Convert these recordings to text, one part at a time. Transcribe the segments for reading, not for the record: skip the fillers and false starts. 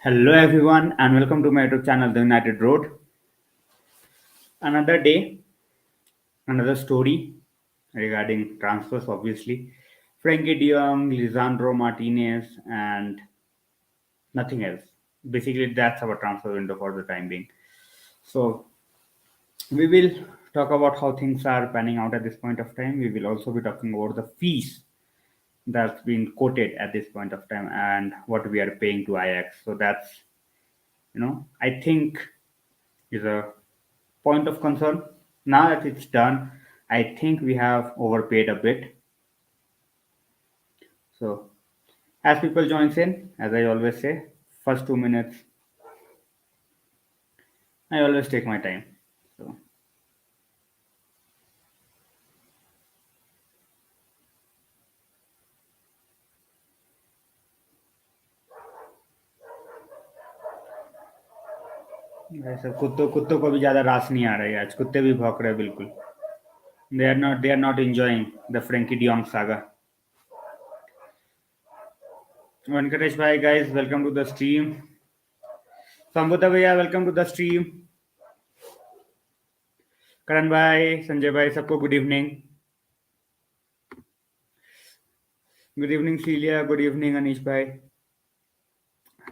Hello everyone and welcome to my YouTube channel The United Road. Another day, another story regarding transfers obviously. Frenkie de Jong, Lisandro Martinez and nothing else. Basically that's our transfer window for the time being. So we will talk about how things are panning out at this point of time. We will also be talking about the fees that's been quoted at this point of time and what we are paying to Ajax. So that's I think is a point of concern. Now that it's done, I think we have overpaid a bit. So, as people joins in, as I always say, first 2 minutes, I always take my time. So, ऐसा कुत्तों कुत्तों को भी ज्यादा रास नहीं आ रहा है आज कुत्ते भी भौंक रहे हैं बिल्कुल they are not enjoying the Frenkie de Jong saga. Venkatesh bhai guys, welcome to the stream. Sambhuta bhaiya, welcome to the stream. Karan bhai, Sanjay bhai, सबको good evening. Good evening Celia, good evening Anish bhai.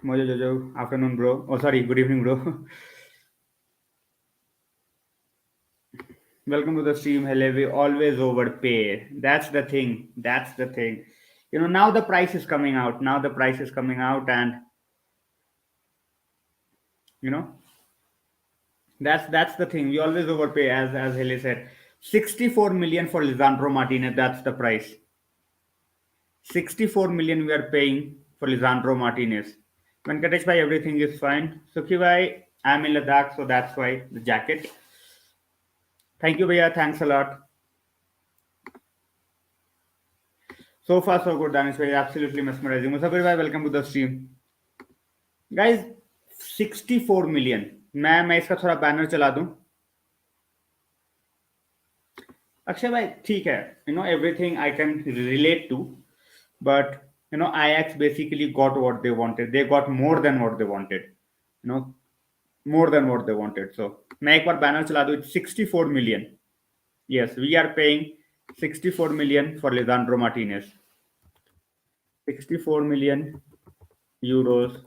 Mojo Jojo, afternoon bro. Oh sorry, good evening bro. Welcome to the stream. Hello, we always overpay. That's the thing. That's the thing. Now the price is coming out. Now the price is coming out, and you know, that's the thing. We always overpay, as Hele said. 64 million for Lisandro Martinez. That's the price. 64 million we are paying for Lisandro Martinez. Venkatesh bhai, everything is fine. Sukhi bhai, I'm in Ladakh, so that's why the jacket. Thank you, Bhaiya. Thanks a lot. So far, so good, Danish bhai. Absolutely mesmerizing. Musafir bhai, welcome to the stream. Guys, 64 million. मैं इसका थोड़ा banner चला दूं. अक्षय भाई ठीक है. Everything I can relate to, but Ajax basically got what they wanted. They got more than what they wanted. You know, more than what they wanted. So मैं एक बार बैनर चला दूं. It's 64 million. Yes, we are paying 64 million for Lisandro Martinez. 64 million euros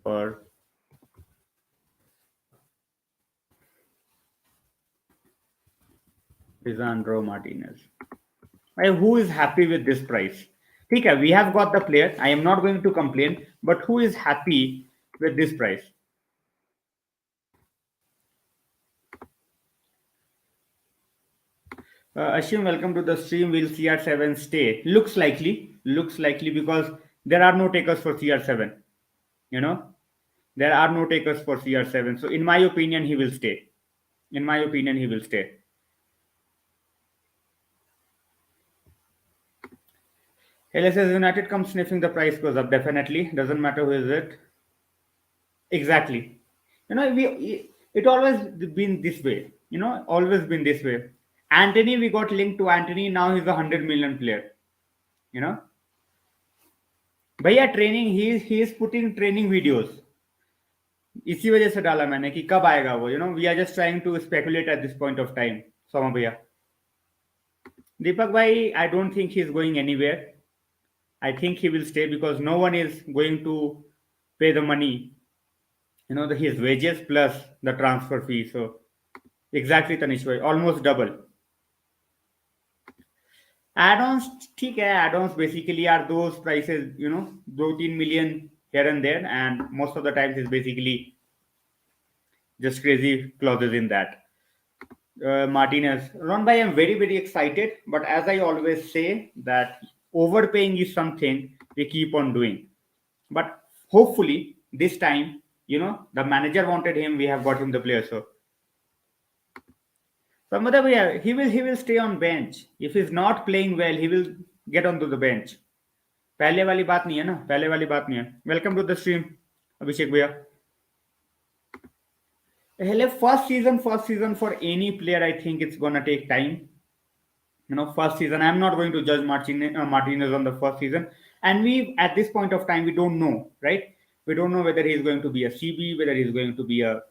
for Lisandro Martinez. Who is happy with this price? Okay, we have got the player. I am not going to complain, but who is happy with this price? Ashim, welcome to the stream. Will CR7 stay? Looks likely because there are no takers for CR7. There are no takers for CR7. So, in my opinion, he will stay. In my opinion, he will stay. LSS United comes sniffing, the price goes up. Definitely. Doesn't matter who is it. Exactly. It always been this way. Always been this way. Antony, we got linked to Antony. Now he's a 100 million player. भैया training he is putting training videos. इसी वजह से डाला मैंने कि कब आएगा वो. We are just trying to speculate at this point of time. Soma भैया. दीपक भाई, I don't think he is going anywhere. I think he will stay because no one is going to pay the money, his wages plus the transfer fee. So exactly, Tanish bhai, almost double. Add-ons, ठीक है. Add-ons basically are those prices, 2-3 million here and there, and most of the times is basically just crazy clauses in that. Martinez, Ron bhai, I'm very very excited, but as I always say that overpaying is something we keep on doing, but hopefully this time the manager wanted him, we have got him the player. So he will stay on bench. If he's not playing well, he will get onto the bench. पहले वाली बात नहीं है ना. पहले वाली बात नहीं है. Welcome to the stream, अभिषेक भैया. First season for any player, I think it's gonna take time. First season, I'm not going to judge Martinez on the first season, and we at this point of time we don't know, right? We don't know whether he's going to be a CB, whether he's going to be a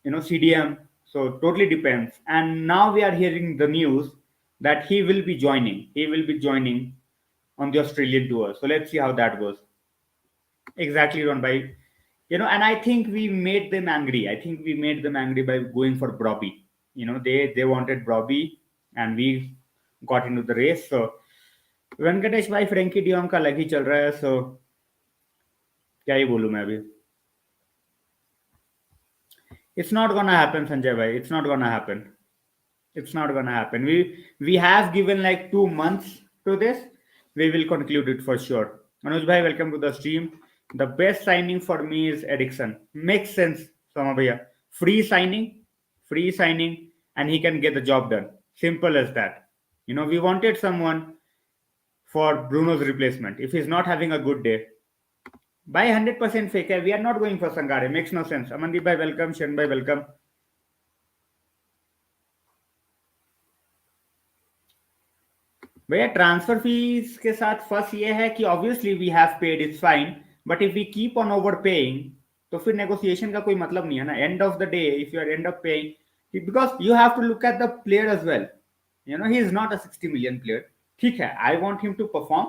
CDM. So totally depends. And now we are hearing the news that he will be joining. He will be joining on the Australian tour. So let's see how that goes. Exactly, Ron by and I think we made them angry. I think we made them angry by going for Brobby. They wanted Brobby, and we got into the race. So Venkatesh भाई Frenkie de Jong का लग ही चल रहा है. सो क्या ही बोलूं मैं अभी. It's not gonna happen, Sanjay bhai. It's not gonna happen. It's not gonna happen. We have given like 2 months to this. We will conclude it for sure. Manoj bhai, welcome to the stream. The best signing for me is Eriksen. Makes sense, Sama bhaiya. Free signing, and he can get the job done. Simple as that. We wanted someone for Bruno's replacement. If he's not having a good day, by 100% fake. We are not going for Sangare. Makes no sense. Amandeep bhai, welcome. Shen bhai, welcome. भैया transfer fee के साथ first ये है कि obviously we have paid, it's fine, but if we keep on overpaying तो फिर negotiation का कोई मतलब नहीं है ना. End of the day if you are end of paying, because you have to look at the player as well. He is not a 60 million player. ठीक है, I want him to perform,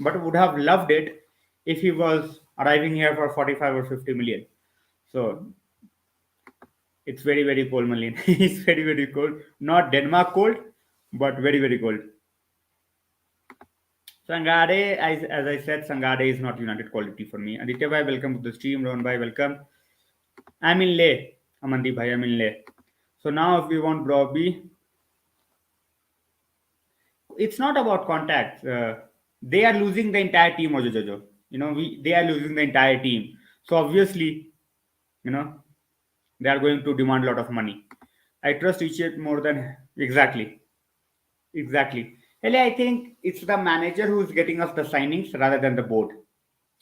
but would have loved it if he was arriving here for 45 or 50 million. So it's very, very cold, Malin. It's very, very cold. Not Denmark cold, but very, very cold. Sangare, as I said, Sangare is not United quality for me. Aditya bhai, welcome to the stream. Rohan bhai, welcome. I'm in Leh. Amandeep bhai, I'm in Leh. So now if we want Brobby, it's not about contacts. They are losing the entire team, Ojo Jojo. They are losing the entire team. So obviously, they are going to demand a lot of money. I trust ETH more than exactly. Really, I think it's the manager who's getting us the signings rather than the board.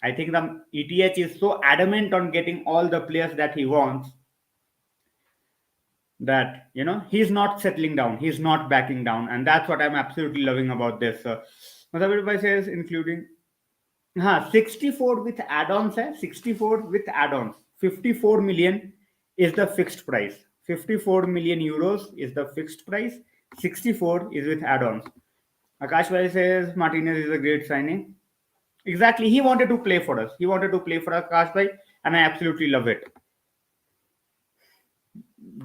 I think the ETH is so adamant on getting all the players that he wants that he's not settling down, he's not backing down, and that's what I'm absolutely loving about this. Everybody says including 64 with add-ons. 64 with add-ons. 54 million is the fixed price. 54 million euros is the fixed price. 64 is with add-ons. Akash Bhai says Martinez is a great signing. Exactly, he wanted to play for us. He wanted to play for us, Akash Bhai, and I absolutely love it.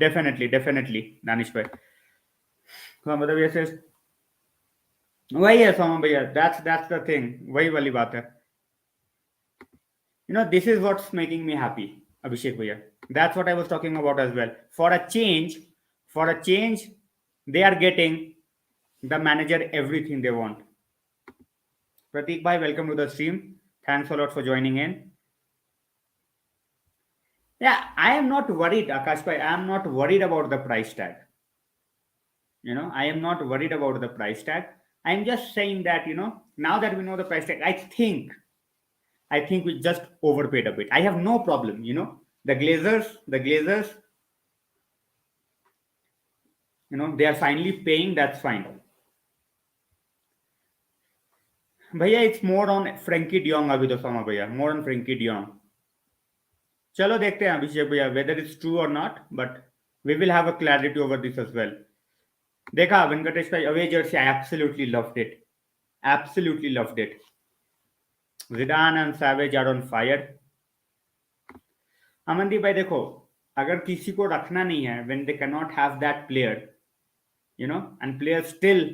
Definitely, Danish Bhai. Soumya Bhai says, वही है Soumya Bhaiya. That's the thing. वही वाली बात है. This is what's making me happy, Abhishek Bhaiya. That's what I was talking about as well. For a change, they are getting the manager everything they want. Pratik Bhai, welcome to the stream. Thanks a lot for joining in. Yeah, I am not worried, Akash Bhai. I am not worried about the price tag. I am not worried about the price tag. I am just saying that, now that we know the price tag, I think we just overpaid a bit. I have no problem, the Glazers, they are finally paying, that's fine. Bhaiya, it's more on Frenkie de Jong abhi to Sama bhaiya, more on Frenkie de Jong. Chalo dekhte hain Abhishek bhaiya whether it's true or not, but we will have a clarity over this as well. Dekha, Venkatesh bhai, away jersey, I absolutely loved it. Zidane and Savage are on fire. Amandeep bhai, देखो अगर किसी को रखना नहीं है, when they cannot have that player, and players still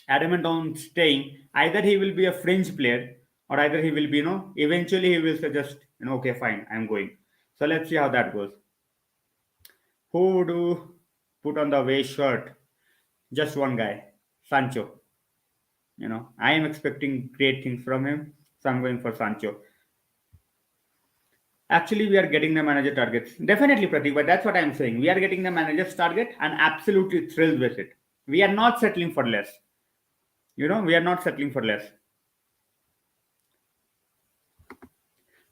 adamant on staying, either he will be a fringe player or either he will be, eventually he will suggest, okay, fine, I'm going. So let's see how that goes. Who would you put on the away shirt? Just one guy, Sancho. I am expecting great things from him, so I'm going for Sancho. Actually, we are getting the manager targets. Definitely, Pratik, but that's what I'm saying. We are getting the manager's target and absolutely thrilled with it. We are not settling for less. We are not settling for less.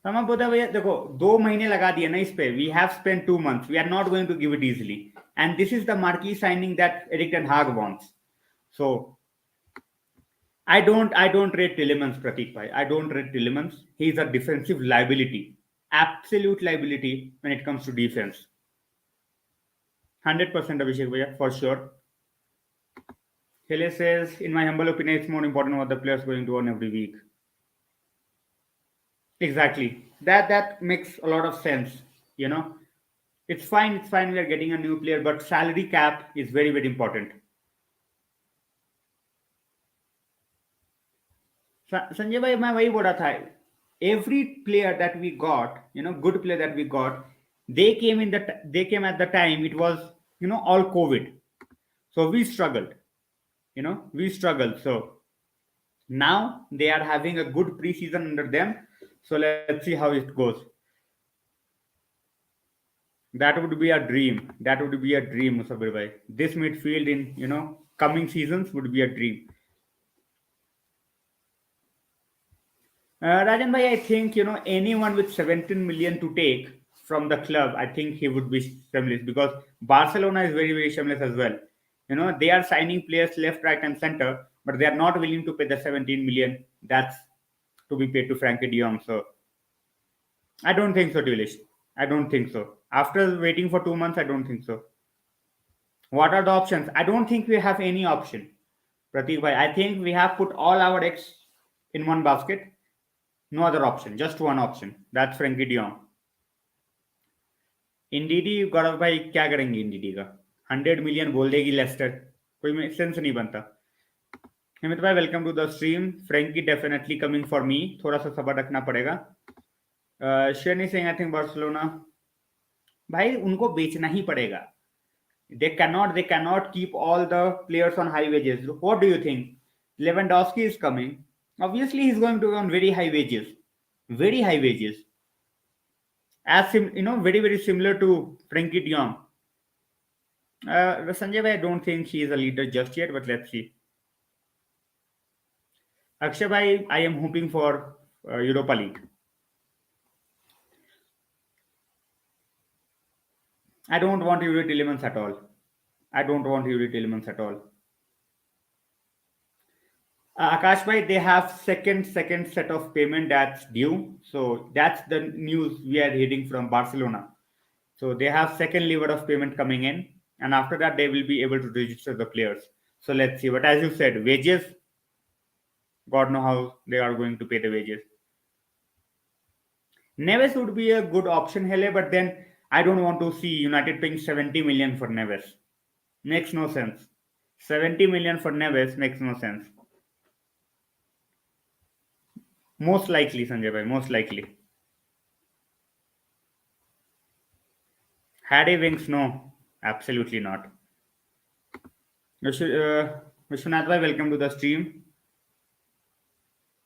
देखो 2 महीने लगा दिए ना इस पे. We have spent 2 months. We are not going to give it easily. And this is the marquee signing that eriktenhag wants. So I don't rate Tillemans, Pratik bhai. I don't rate Tillemans. He's a defensive liability. Absolute liability when it comes to defense. 100% Abhishek bhaiya, for sure. Hele says, in my humble opinion, it's more important what the players going to earn every week. Exactly. That makes a lot of sense. You know, it's fine. It's fine. We are getting a new player, but salary cap is very very important. Sanjay भाई मैं वही बोल रहा था every player that we got, good player that we got, they came at the time it was, all COVID. So we struggled, we struggled. So now they are having a good preseason under them. So let's see how it goes. That would be a dream. That would be a dream, Musabir bhai. This midfield in, coming seasons would be a dream. Rajan bhai, I think anyone with 17 million to take from the club, I think he would be shameless because Barcelona is very very shameless as well. They are signing players left, right, and center, but they are not willing to pay the 17 million. That's to be paid to Frenkie de Jong. So I don't think so, Tulish. I don't think so. After waiting for 2 months, I don't think so. What are the options? I don't think we have any option. Pratik bhai, I think we have put all our eggs in one basket. No other option, just one option. That's Frenkie de Jong. Ndidi गौरव भाई क्या करेंगे Ndidi का 100 million बोल देगी Lester कोई sense नहीं बनता हिमित भाई welcome to the stream Frenkie definitely coming for me थोड़ा सा सबर रखना पड़ेगा शेरनी सिंह आई थिंक बार्सिलोना भाई उनको बेचना ही पड़ेगा they cannot keep all the players on high wages. What do you think? Lewandowski is coming. Obviously he's going to earn very high wages, very high wages, very very similar to Frenkie de Jong. Sanjay bhai, I don't think he is a leader just yet, but let's see. Akshay bhai, I am hoping for Europa League. I don't want Yuri Tillemans at all. I don't want Yuri Tillemans at all. Akash bhai, they have second set of payment that's due. So that's the news we are hearing from Barcelona. So they have second lever of payment coming in, and after that they will be able to register the players. So let's see. But as you said, wages, God know how they are going to pay the wages. Neves would be a good option, Hele, but then I don't want to see United paying 70 million for Neves. Makes no sense. 70 million for Neves makes no sense. Most likely, Sanjay bhai, most likely. Harry Winks, no, absolutely not. Vishwanath bhai, welcome to the stream.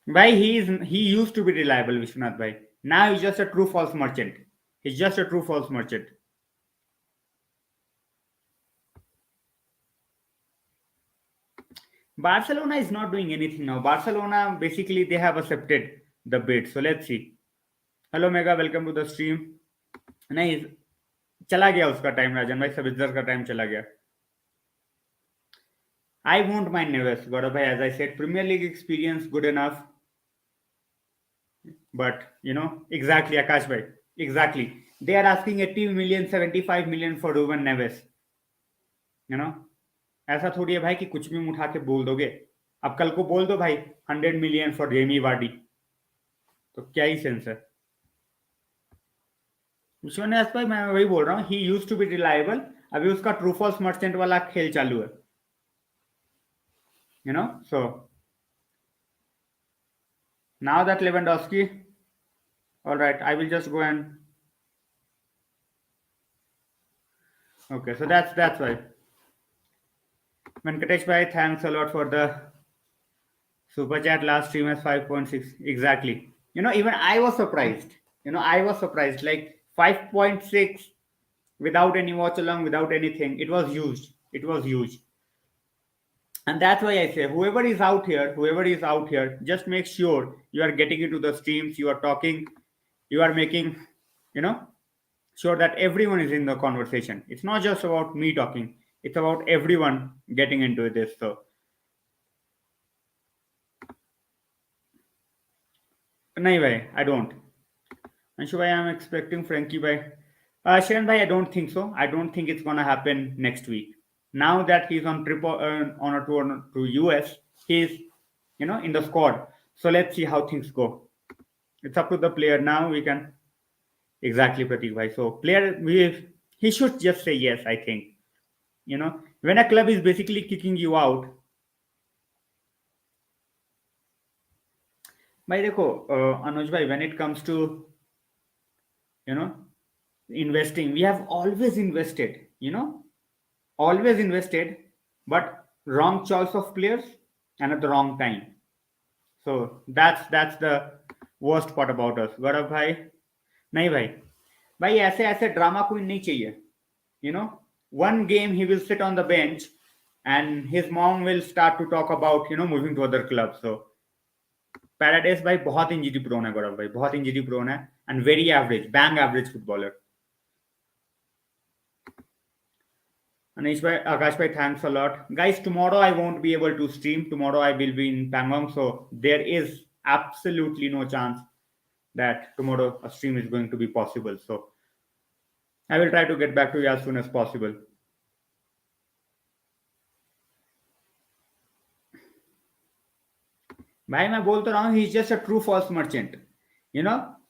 Bhai, he used to be reliable, Vishwanath bhai. Now he's just a true false merchant. He's just a true false merchant. Barcelona is not doing anything now. Barcelona, basically, they have accepted the bid. So let's see. Hello Mega, welcome to the stream. नहीं चला गया उसका time राजन भाई सबिजर का time चला गया. I won't mind Neves, Gaurav bhai, as I said, Premier League experience good enough. But exactly, Akash bhai, exactly. They are asking 80 million, 75 million for Ruben Neves. ऐसा थोड़ी है भाई कि कुछ भी उठा के बोल दोगे. अब कल को बोल दो भाई 100 मिलियन फॉर जेमी वार्डी, तो क्या ही सेंस है. विश्वनाथ भाई मैं वही बोल रहा हूँ, he used to be reliable. अभी उसका ट्रू फॉल्स मर्चेंट वाला खेल चालू है. So now that Lewandowski, all right, I will just go and okay, so that's why. Venkatesh bhai, thanks a lot for the super chat. Last stream has 5.6 exactly. Even I was surprised. Like 5.6 without any watch along, without anything. It was huge. And that's why I say, whoever is out here, just make sure you are getting into the streams, you are talking, you are making, sure that everyone is in the conversation. It's not just about me talking, it's about everyone getting into this. So नहीं भाई, I don't. Anshu bhai, I'm expecting Frankie bhai. Sharon bhai, I don't think so. I don't think it's gonna happen next week. Now that he's on trip on a tour to US, he's in the squad. So let's see how things go. It's up to the player now. We can exactly Pratik bhai. So player, he should just say yes. I think when a club is basically kicking you out. भाई देखो अनुज भाई, when it comes to you know investing, we have always invested, always invested, but wrong choice of players and at the wrong time. So that's the worst part about us. गौरव भाई, नहीं भाई, भाई ऐसे ऐसे drama queen नहीं चाहिए. you know one game he will sit on the bench and his mom will start to talk about moving to other clubs. So paradise भाई बहुत इंजरी प्रोन है, गौरव भाई बहुत इंजरी प्रोन है, and very average, bang average footballer. Anish bhai, Akash bhai, thanks a lot. Guys, tomorrow I won't be able to stream. Tomorrow I will be in Pangong, so there is absolutely no chance that tomorrow a stream is going to be possible. So I will try to get back to you as soon as possible. भाई मैं बोल तो रहा हूँ, he is just a true false merchant.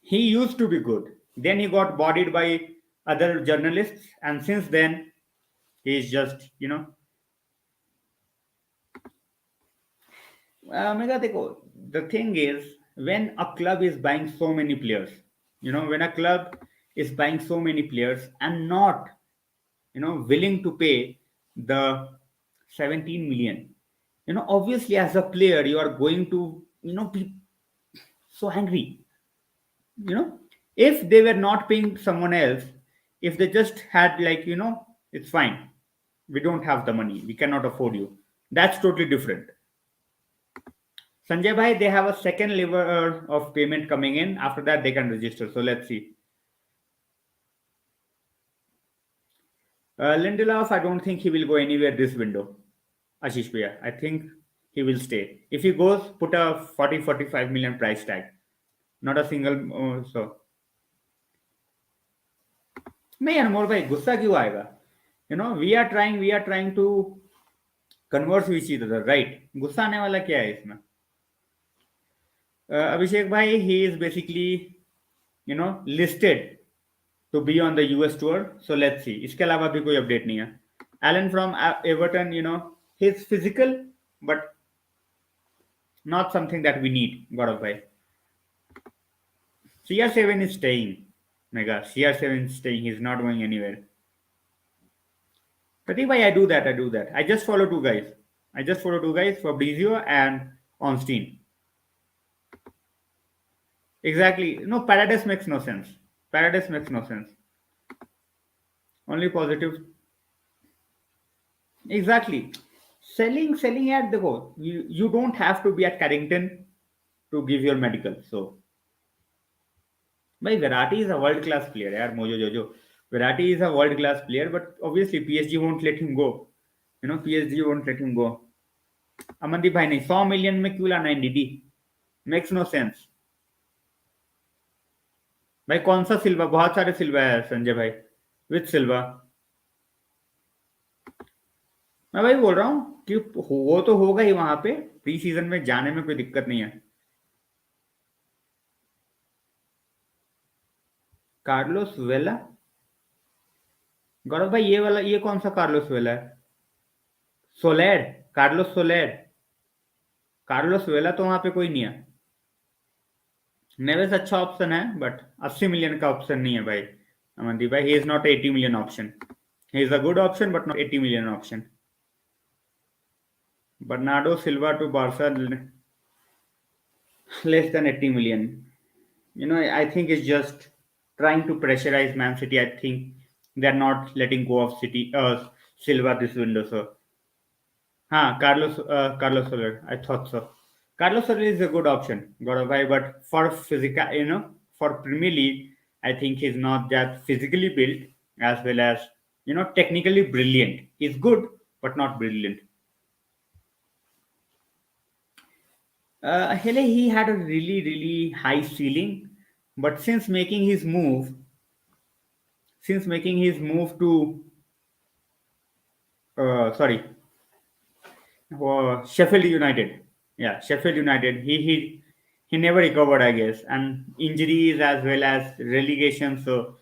He used to be good. Then he got bodied by other journalists, and since then he is just Mega देखो, the thing is, when a club is buying so many players, when a club is buying so many players and not willing to pay the 17 million, obviously as a player you are going to be so angry. If they were not paying someone else, if they just had like it's fine, we don't have the money, we cannot afford you, that's totally different. Sanjay bhai, they have a second lever of payment coming in. After that, they can register. So let's see. Lindelof, I don't think he will go anywhere this window. Ashish bhaiya, I think he will stay. If he goes, put a 40-45 million price tag. Not a single. So. नहीं अनमोल भाई, गुस्सा क्यों आएगा? We are trying to converse with each other, right? गुस्सा आने वाला क्या है इसमें? Abhishek bhai, he is basically, listed to be on the US tour. So let's see. इसके अलावा भी कोई update नहीं है. Alan from Everton, he's physical, but not something that we need. Gaurav bhai. CR7 is staying. Mega. CR7 is staying. He's not going anywhere. Pratik bhai, I do that. I just follow two guys, Fabrizio and Onstein. Exactly. No, Paradise makes no sense. Only positive. Exactly. Selling at the goal. You don't have to be at Carrington to give your medical. So, by Verratti is a world class player. Yaar, Mojo Jojo. Verratti is a world class player, but obviously PSG won't let him go. PSG won't let him go. Amandeep भाई नहीं, 100 million में क्यों लाना Ndidi? Makes no sense. भाई कौन सा सिल्वा? बहुत सारे सिल्वा है संजय भाई. विथ सिल्वा मैं भाई बोल रहा हूँ कि वो तो होगा ही वहां पे. प्री सीजन में जाने में कोई दिक्कत नहीं है. कार्लोस वेला, गौरव भाई ये कौन सा कार्लोस वेला है? सोलेर, कार्लोस सोलेर. कार्लोस वेला तो वहां पे कोई नहीं है. नेवेस अच्छा ऑप्शन है, बट 80 मिलियन का ऑप्शन नहीं है भाई. अमनदीप भाई, he is not 80 million option. He is a good option but not 80 million option. Bernardo Silva to Barca, less than 80 million. I think it's just trying to pressurize Man City. I think they're not letting go of Silva this window. So, Carlos Soler. I thought so. Carlos Soler is a good option, Gaurav bhai, but for physical, for Premier League, I think he's not that physically built as well as technically brilliant. He's good, but not brilliant. Hele, he had a really high ceiling, but since making his move to sorry, Sheffield United, yeah, Sheffield United, he never recovered, I guess, and injuries as well as relegation. So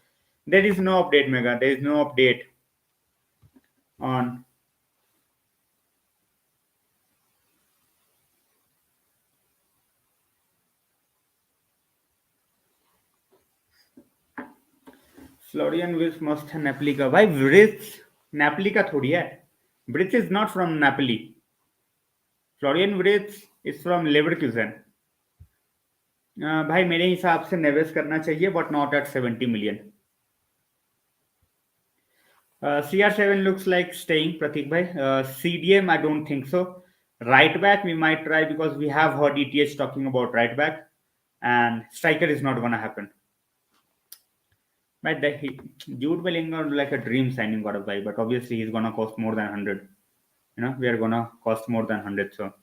there is no update, Mega. There is no update on Florian Wirtz must have Napoli का भाई Wirtz Napoli का थोड़ी है. Wirtz is not from Napoli. Florian Wirtz is from Leverkusen. भाई मेरे हिसाब से Neves करना चाहिए but not at 70 million. CR7 looks like staying, Pratik bhai. CDM, I don't think so. Right back, we might try because we have heard ETH talking about right back, and striker is not gonna happen. But Jude Bellingham like a dream signing, got a buy, but obviously he's gonna cost more than 100. You know, we are gonna cost more than 100. So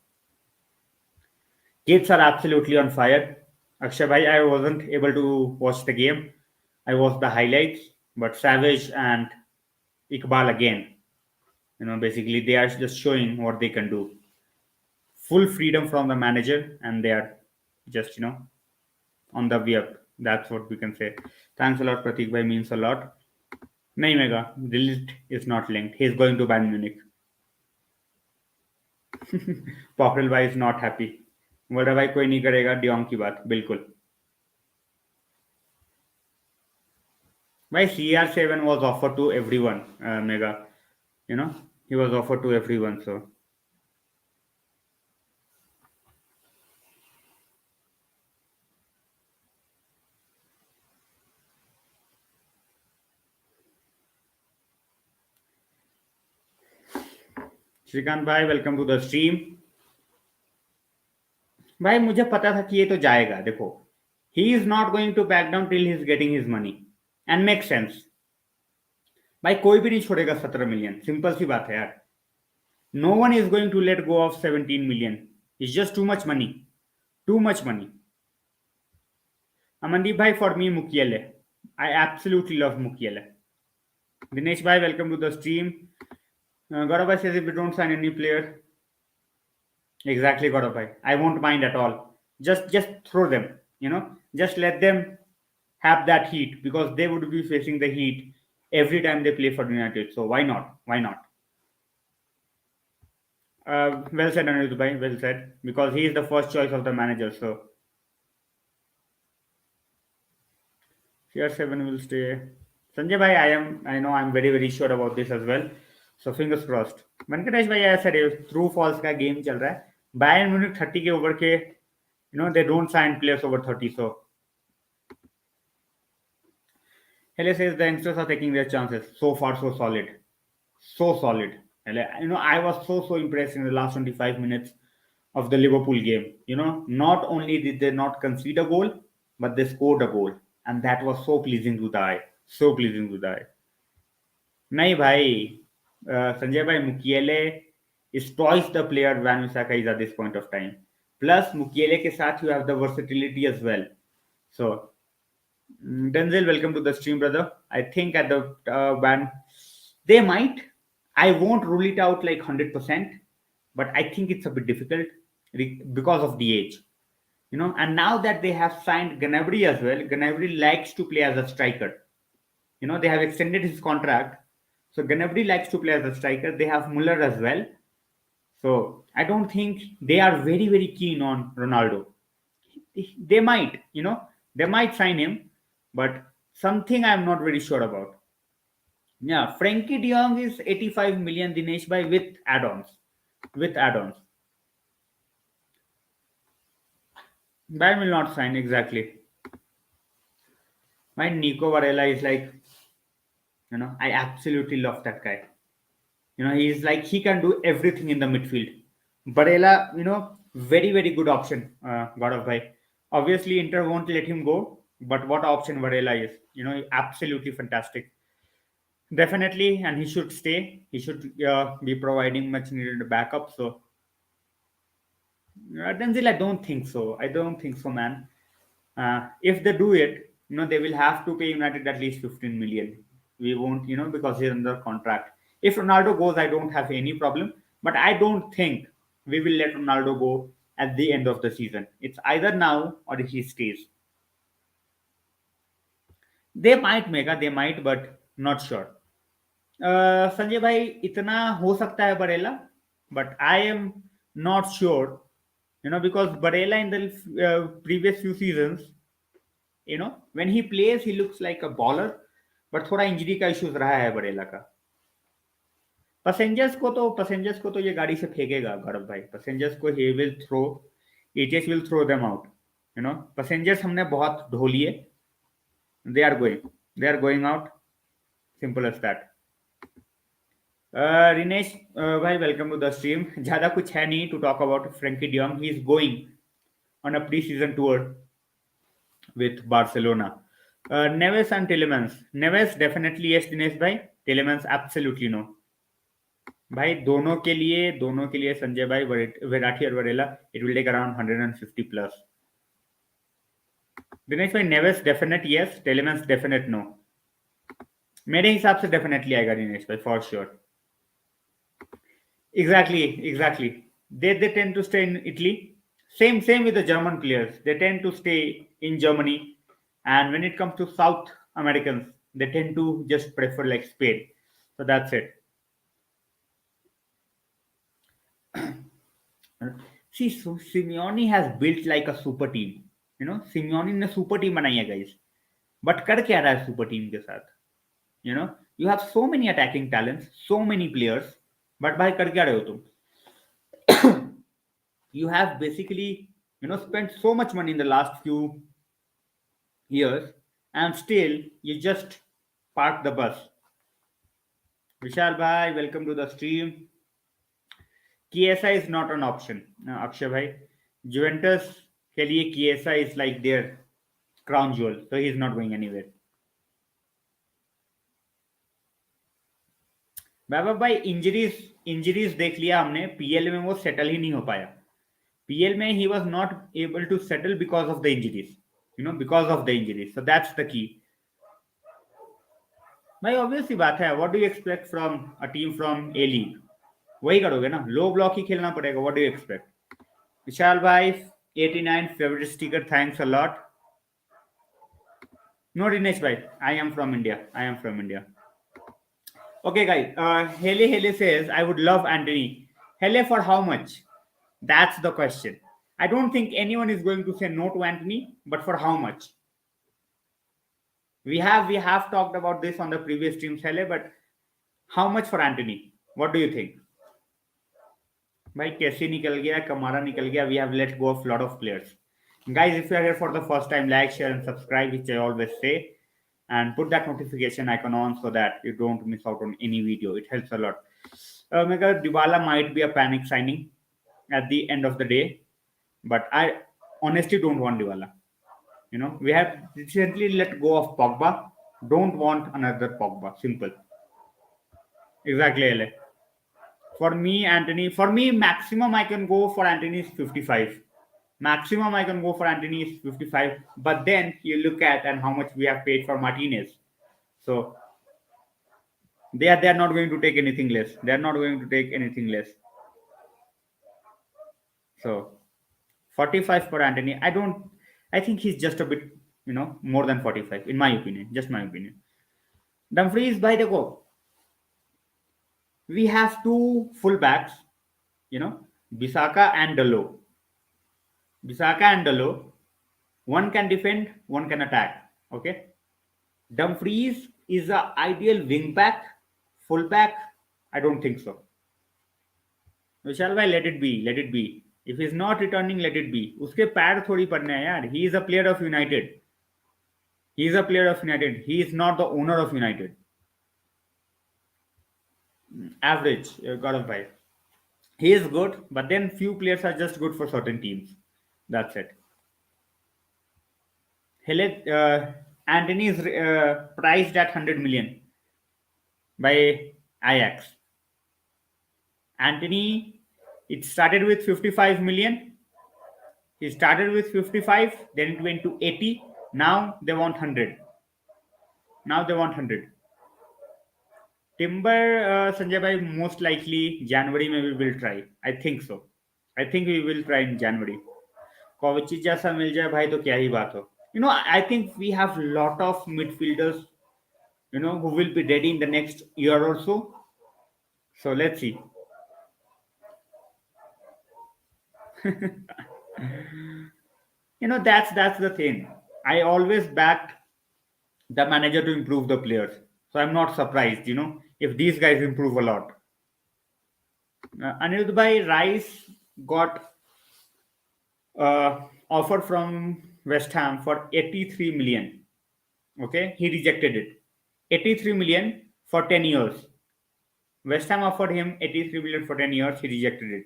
kids are absolutely on fire. Akshay bhai, I wasn't able to watch the game. I watched the highlights, but Savage and Iqbal again. You know, basically they are just showing what they can do. Full freedom from the manager, and they are just on the way up. That's what we can say. Thanks a lot, Pratik bhai, means a lot. Nahi Mega, Delete is not linked. He's going to Bayern Munich. पॉकरल भाई is not happy. बोल रहा भाई कोई नहीं करेगा de Jong की बात. बिल्कुल भाई. CR7 was offered to everyone, Mega. You know, he was offered to everyone. So Shrikant भाई, वेलकम टू द स्ट्रीम. भाई मुझे पता था कि ये तो जाएगा. देखो, he is not going to back down till he is getting his money and make sense. भाई कोई भी नहीं छोड़ेगा 17 million. सिंपल सी बात है यार. No one is going to let go of 17 million. It's just too much money. Too much money. Amandeep भाई, for me Mukiele. I absolutely love Mukiele. Dinesh bhai, welcome to the stream. Gaurav bhai says if we don't sign any player, exactly Gaurav bhai, I won't mind at all. Just throw them, just let them have that heat because they would be facing the heat every time they play for United. So why not? Why not? Well said, Anirudh bhai. Well said, because he is the first choice of the manager. So CR7 will stay. Sanjay bhai, I know I'm very sure about this as well. So fingers crossed. Venkatesh bhai, ऐसा true false का game चल रहा है. Bayern Munich 30 के over के, they don't sign players over 30. So Hele says the youngsters are taking their chances. So far so solid. So solid. Hele, I was so impressed in the last 25 minutes of the Liverpool game. Not only did they not concede a goal, but they scored a goal. And that was so pleasing to the eye. So pleasing to the eye. नहीं भाई, संजय भाई, मुकियले is twice the player Van Bissaka is at this point of time. Plus Mukiele के साथ you have the versatility as well. So Denzel, welcome to the stream, brother. I think at the Van they might. I won't rule it out like 100%, but I think it's a bit difficult because of the age. And now that they have signed Gnabry as well, Gnabry likes to play as a striker. They have extended his contract. So Gnabry likes to play as a striker. They have Muller as well. So I don't think they are very keen on Ronaldo. They might, they might sign him, but something I'm not very sure about. Yeah, Frenkie de Jong is 85 million, Dinesh by with add-ons. With add-ons. Bayern will not sign, exactly. My Nico Varela is like, I absolutely love that guy. He's like, he can do everything in the midfield. Barella, very good option, God of Bhai. Obviously, Inter won't let him go, but what option Varela is, absolutely fantastic. Definitely, and he should stay. He should be providing much needed backup. So, Denzel, I don't think so. I don't think so, man. If they do it, they will have to pay United at least 15 million. We won't, because he's under contract. If Ronaldo goes, I don't have any problem. But I don't think we will let Ronaldo go at the end of the season. It's either now or he stays. They might, Mega, they might, but not sure. Sanjay भाई इतना हो सकता है Barela but I am not sure because Barella in the previous few seasons when he plays he looks like a baller but थोड़ा injury का issues रहा है बरेला का पैसेंजर्स को तो ये गाड़ी से फेंकेगा गौरव भाई पैसेंजर्स को he will throw ATS will throw them out passengers हमने बहुत ढो लिए they are going out simple as that Rinesh, भाई वेलकम टू द स्ट्रीम ज्यादा कुछ है नहीं to talk about Frenkie de Jong he is going on a pre season tour with Barcelona. Neves and Tielemans. Neves definitely yes, Dinesh भाई. Tielemans absolutely no. भाई दोनों के लिए संजय भाई विराठी और वरेला it will take around 150 plus. Dinesh भाई Neves definite yes, Tielemans definite no. मेरे हिसाब से डेफिनेटली आएगा दिनेश भाई for sure. Exactly. They tend to stay in Italy. Same with the German players. They tend to stay in Germany, and when it comes to South Americans, they tend to just prefer like Spain. So that's it. See, so Simeone has built like a super team. Simeone ने super team बनाई है guys. But कर क्या रहा है super team के साथ? You have so many attacking talents, so many players, but भाई कर क्या रहे हो तुम? You have basically spent so much money in the last few years and still you just park the bus. Vishal bhai, welcome to the stream. Chiesa is not an option. Akshay bhai, Juventus ke liye Chiesa is like their crown jewel, so he is not going anywhere. बाबा भाई injuries देख लिया हमने. PL में वो settle ही नहीं हो पाया. PL में he was not able to settle because of the injuries. Because of the injuries. So that's the key. भाई ऑब्वियस सी बात है. What do you expect from a team from a league? वही करोगे ना, लो ब्लॉक ही खेलना पड़ेगा. What do you expect? Vishal भाई 89 favourite sticker, thanks a lot. No Dinesh भाई, I am from India. Okay, guys. Hele says, I would love Antony. Hele for how much? That's the question. I don't think anyone is going to say no to Antony, but for how much? We have talked about this on the previous streams, Hele, but how much for Antony? What do you think? भाई कैसे निकल गया, कमारा निकल गया. We have let go of a lot of players. Guys, if you are here for the first time, like, share, and subscribe, which I always say. And put that notification icon on so that you don't miss out on any video. It helps a lot. Mega Dybala might be a panic signing at the end of the day, but I honestly don't want Dybala. We have recently let go of Pogba. Don't want another Pogba. Simple. Exactly, LA. For me, Antony. For me, maximum I can go for Antony is 55. Maximum I can go for Antony is 55, but then you look at and how much we have paid for Martinez. So they are not going to take anything less. They are not going to take anything less. So 45 for Antony. I think he's just a bit, more than 45 in my opinion. Just my opinion. Dumfries, by the go. We have two fullbacks, Bisaka and Dalot. Bisaka and Dalot, one can defend, one can attack. Okay. Dumfries is the ideal wing back, full back. I don't think so. Vishal bhai, let it be. If he's not returning, let it be. उसके पैर थोड़ी पड़ने हैं यार. He is a player of United. He is not the owner of United. Average, Gaurav bhai. He is good, but then few players are just good for certain teams. That's it. Antony is priced at 100 million by Ajax. Antony, it started with 55 million He started with 55, then it went to 80. Now they want 100. Now they want 100. Timber, Sanjay bhai, most likely January maybe we will try. I think so. I think we will try in January. कोविचिच जैसा मिल जाए भाई तो क्या ही बात हो. I think we have lot of midfielders, who will be ready in the next year or so. So let's see. That's the thing. I always backed the manager to improve the players. So I'm not surprised, if these guys improve a lot. Anirudh Bhai Rice got offer from West Ham for 83 million. Okay, he rejected it. 83 million for 10 years. West Ham offered him 83 million for 10 years. He rejected it.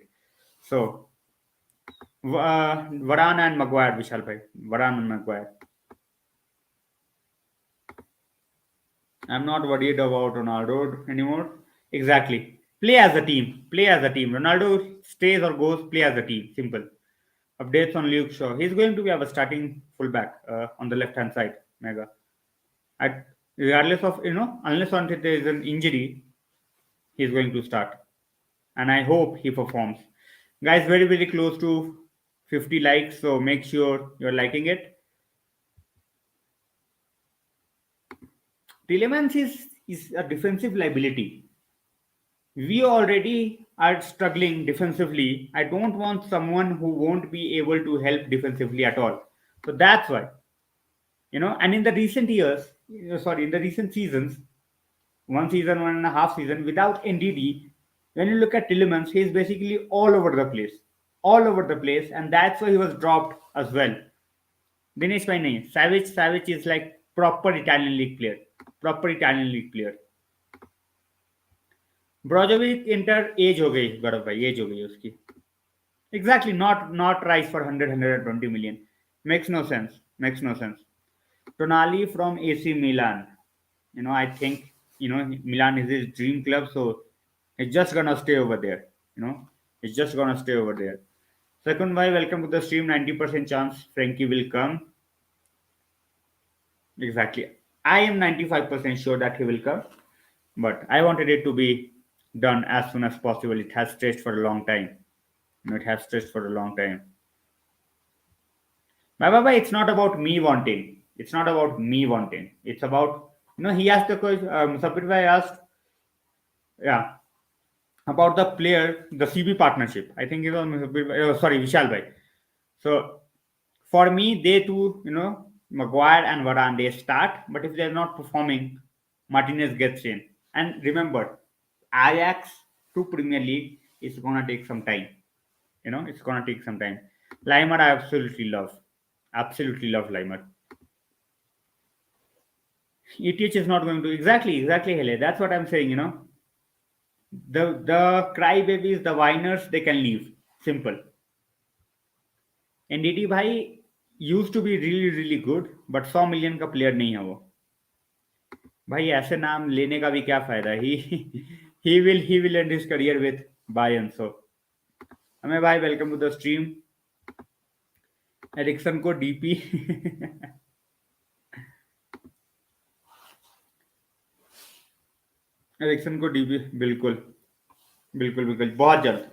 So, Varane and Maguire, Vishal Bhai. Varane and Maguire. I'm not worried about Ronaldo anymore. Exactly. Play as a team. Play as a team. Ronaldo stays or goes, play as a team. Simple. Updates on Luke Shaw. He's going to be our starting fullback on the left hand side. Mega. Regardless of, unless until there is an injury, he's going to start. And I hope he performs. Guys, very, very close to 50 likes. So make sure you're liking it. Tillemans is a defensive liability. We already are struggling defensively. I don't want someone who won't be able to help defensively at all. So that's why, and in the recent years, in the recent seasons, 1 season, 1.5 season, without NDD, when you look at Tillemans, he's basically all over the place. All over the place, and that's why he was dropped as well. Dinesh bhai nahi. Savage is like proper Italian league player. Proper Italian league player. Brozovic Inter age हो गई गौरव भाई age हो गई उसकी exactly not Rice for 100 million makes no sense Tonali from AC Milan I think Milan is his dream club so it's just gonna stay over there it's just gonna stay over there second bhai welcome to the stream 90% chance Frenkie will come exactly I am 95% sure that he will come but I wanted it to be done as soon as possible. It has stretched for a long time. It has stretched for a long time. Baba, it's not about me wanting. It's not about me wanting. It's about, he asked the question, Sabir Bhai asked, yeah, about the player, the CB partnership. I think it was, sorry, Vishal Bhai. So, for me, they two, Maguire and Varane, they start, but if they're not performing, Martinez gets in. And remember, Ajax to Premier League is gonna take some time. It's gonna take some time. Limer, I absolutely love. Absolutely love Limer. ETH is not going to exactly, Hele. That's what I'm saying. The crybabies, the whiners, they can leave. Simple. NDT भाई used to be really really good, but 100 million का player नहीं है वो. भाई ऐसे नाम लेने का भी क्या फायदा he will end his career with Bayern so हमें भाई welcome to the stream Eriksen को डीपी एरिक्सन को डीपी बिल्कुल बिल्कुल बिल्कुल बहुत जल्द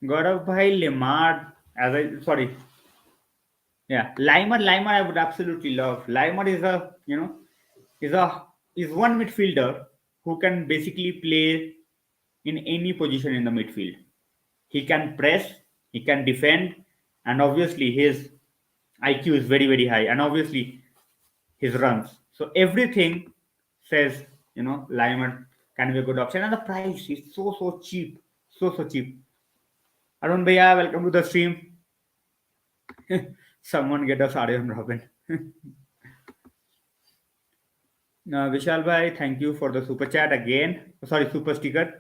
गौरव भाई लेमार्ड as I sorry yeah Limer I would absolutely love Limer is a is a is one midfielder who can basically play in any position in the midfield. He can press, he can defend, and obviously his IQ is very very high, and obviously his runs. So everything says Lyman can be a good option, and the price is so cheap, so cheap. Arun Bhaiya, welcome to the stream. Someone get us Aryan Robin. Vishal Bhai, thank you for the super chat again. Sorry, super sticker.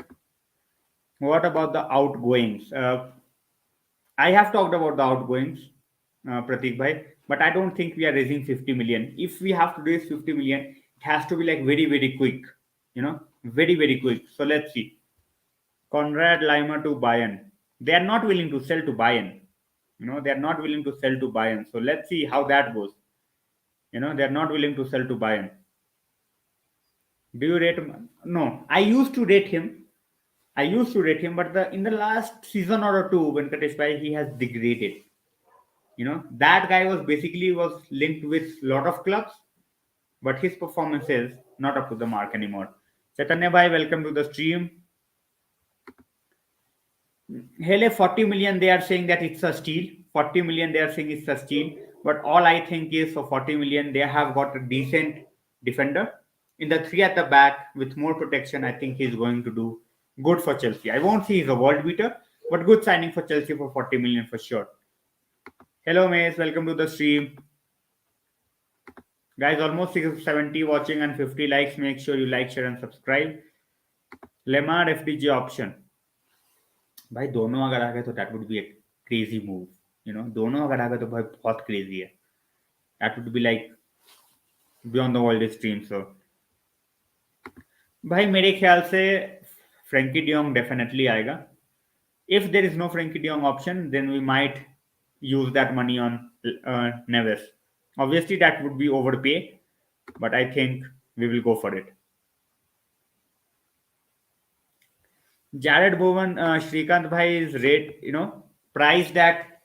What about the outgoings? I have talked about the outgoings, Pratik Bhai, but I don't think we are raising 50 million. If we have to raise 50 million, it has to be like very, very quick, very, very quick. So let's see. Conrad Lima to Bayern. They are not willing to sell to Bayern. They're not willing to sell to Bayern. So let's see how that goes. They're not willing to sell to Bayern. Do you rate him? No, I used to rate him. But in the last season or two, Venkatesh Bhai, he has degraded. That guy was linked with lot of clubs, but his performance is not up to the mark anymore. Chaitanya Bhai, welcome to the stream. Hele 40 million, they are saying that it's a steal. 40 million, they are saying it's a steal. But all I think is for 40 million, they have got a decent defender. In the three at the back with more protection, I think he's going to do good for Chelsea. I won't say he's a world beater, but good signing for Chelsea for 40 million for sure. Hello, Mace. Welcome to the stream. Guys, almost 70 watching and 50 likes. Make sure you like, share, and subscribe. Lemar FDG option. भाई दोनों अगर आ गए तो that would be a crazy move. दोनों अगर आ गए तो भाई बहुत crazy है. That would be like beyond the world stream. So भाई मेरे ख्याल से Frenkie de Jong definitely आएगा. If there is no Frenkie de Jong option, then we might use that money on Neves. Obviously, that would be overpay, but I think we will go for it. Jared Bowen, Shrikant Bhai is rate, priced at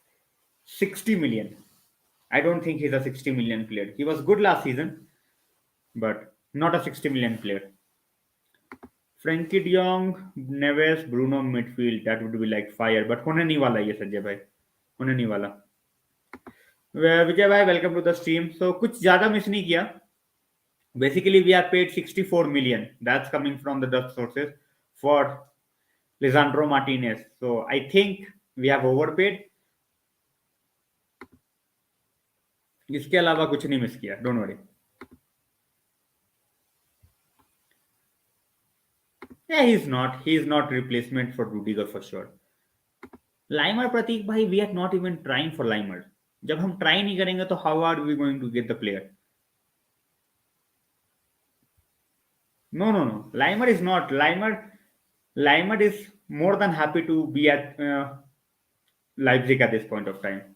60 million. I don't think he's a 60 million player. He was good last season, but not a 60 million player. Frenkie de Jong, Neves, Bruno midfield, that would be like fire. But होने नहीं वाला ये संजय भाई, होने नहीं वाला. विजय भाई, welcome to the stream. So कुछ ज़्यादा मिस नहीं किया. Basically, we are paid 64 million. That's coming from the Dutch sources for Lisandro Martinez. So I think we have overpaid. इसके अलावा कुछ नहीं मिस किया. Don't worry. Yeah, he's not. He's not replacement for Rudiger for sure. Limer Pratik bhai, we are not even trying for Limer. जब हम try नहीं करेंगे तो how are we going to get the player? No. Limer is not. Limer is more than happy to be at Leipzig at this point of time.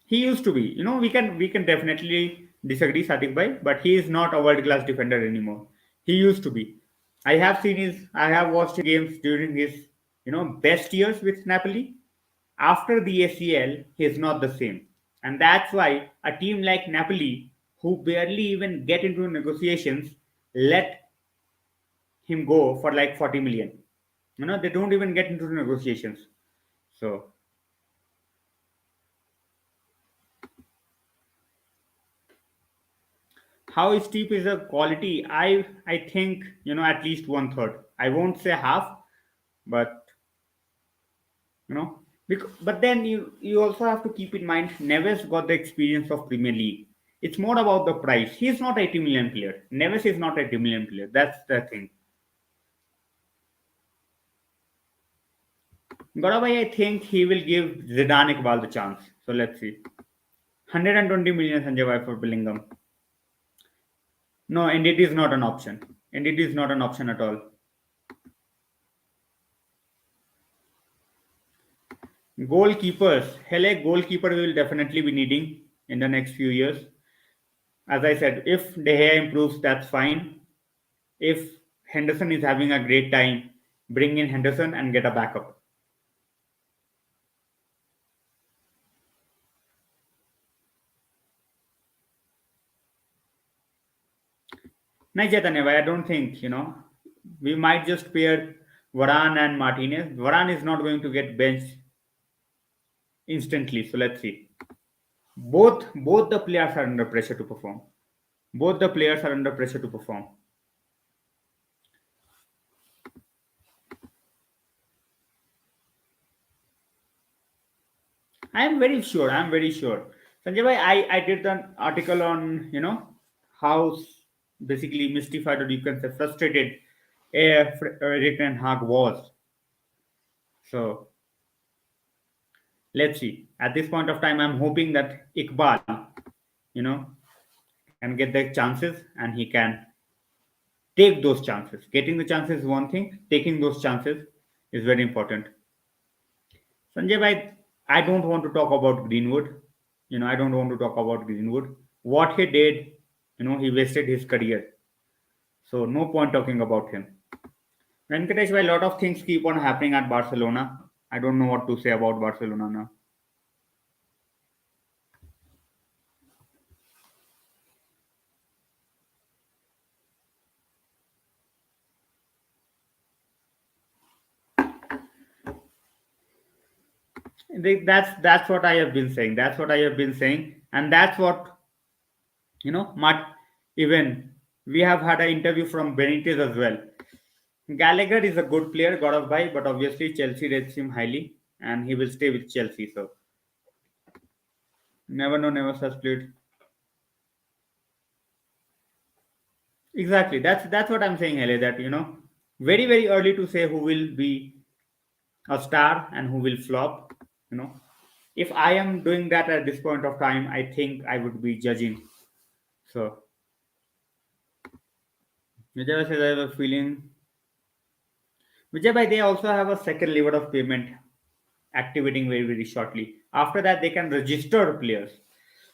He used to be. We can definitely disagree, Sadiq bhai, but he is not a world class defender anymore. He used to be. I have watched his games during his best years with Napoli. After the ACL, he is not the same, and that's why a team like Napoli, who barely even get into negotiations, let him go for like 40 million. They don't even get into negotiations. So how steep is the quality? I think at least 1/3. I won't say half, but but then you also have to keep in mind Neves got the experience of Premier League. It's more about the price. He's not 80 million player. Neves is not 80 million player. That's the thing. Gaurav, I think he will give Zidane Iqbal the chance. So let's see. 120 million Sanjay Bhai for Bellingham. No, and it is not an option. And it is not an option at all. Goalkeepers. Hele goalkeeper we will definitely be needing in the next few years. As I said, if De Gea improves, that's fine. If Henderson is having a great time, bring in Henderson and get a backup. No, Chaitanya, I don't think, we might just pair Varane and Martinez. Varane is not going to get benched instantly. So let's see. Both the players are under pressure to perform. Both the players are under pressure to perform. I am very sure. Sanjay bhai, I did an article on, how basically mystified or you can say frustrated eriktenhag was. So let's see. At this point of time, I'm hoping that Iqbal, can get the chances and he can take those chances. Getting the chances is one thing. Taking those chances is very important. Sanjay bhai, I don't want to talk about Greenwood. I don't want to talk about Greenwood. What he did, he wasted his career. So no point talking about him. Venkatesh, a lot of things keep on happening at Barcelona. I don't know what to say about Barcelona now. That's what I have been saying. That's what I have been saying, and that's what Matt. Even we have had an interview from Benitez as well. Gallagher is a good player, God of Bhai, but obviously Chelsea rates him highly, and he will stay with Chelsea. So never know, never such. Exactly. That's what I'm saying, Hele. That very very early to say who will be a star and who will flop. You know, if I am doing that at this point of time, I think I would be judging. So Vijay says I have a feeling. Vijay, bhai, they also have a second level of payment activating very very shortly. After that, they can register players.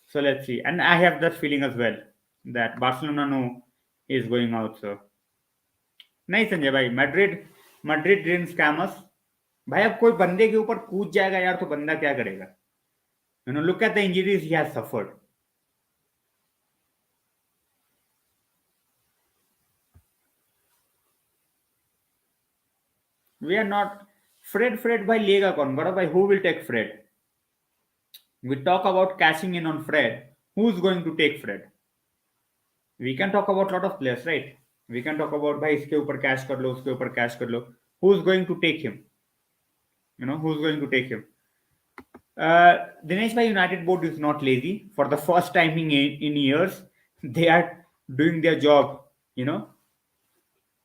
So let's see. And I have that feeling as well that Barcelona no is going out. So नहीं संजय भाई, Madrid didn't scam अस. भाई अब कोई बंदे के ऊपर कूद जाएगा यार, तो बंदा क्या करेगा? Look at the injuries he has suffered. We are not. Fred भाई लेगा कौन? बड़ा भाई, who will take Fred? We talk about cashing in on Fred. Who's going to take Fred? We can talk about lot of players, right? We can talk about भाई इसके ऊपर cash कर लो, उसके ऊपर कैश कर लो. Who's going to take him? Who's going to take him? Dinesh bhai, United board is not lazy. For the first time in years, they are doing their job, you know,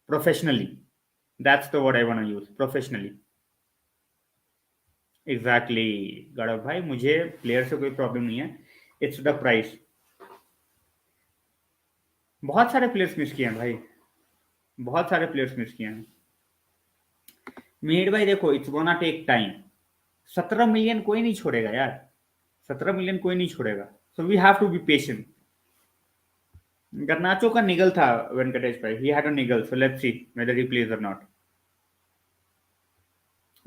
professionally. That's the word I want to use. Professionally. Exactly. गौरव भाई, मुझे player से कोई problem नहीं है. It's the price. बहुत सारे players miss किए हैं भाई. बहुत सारे प्लेयर्स मिस किए हैं. मीड भाई देखो, it's gonna take time. 17 million कोई नहीं छोड़ेगा यार. 17 मिलियन कोई नहीं छोड़ेगा. So we have to be patient. Garnacho का निगल था वेंकटेश भाई. He had a niggle. So let's see whether he plays or not.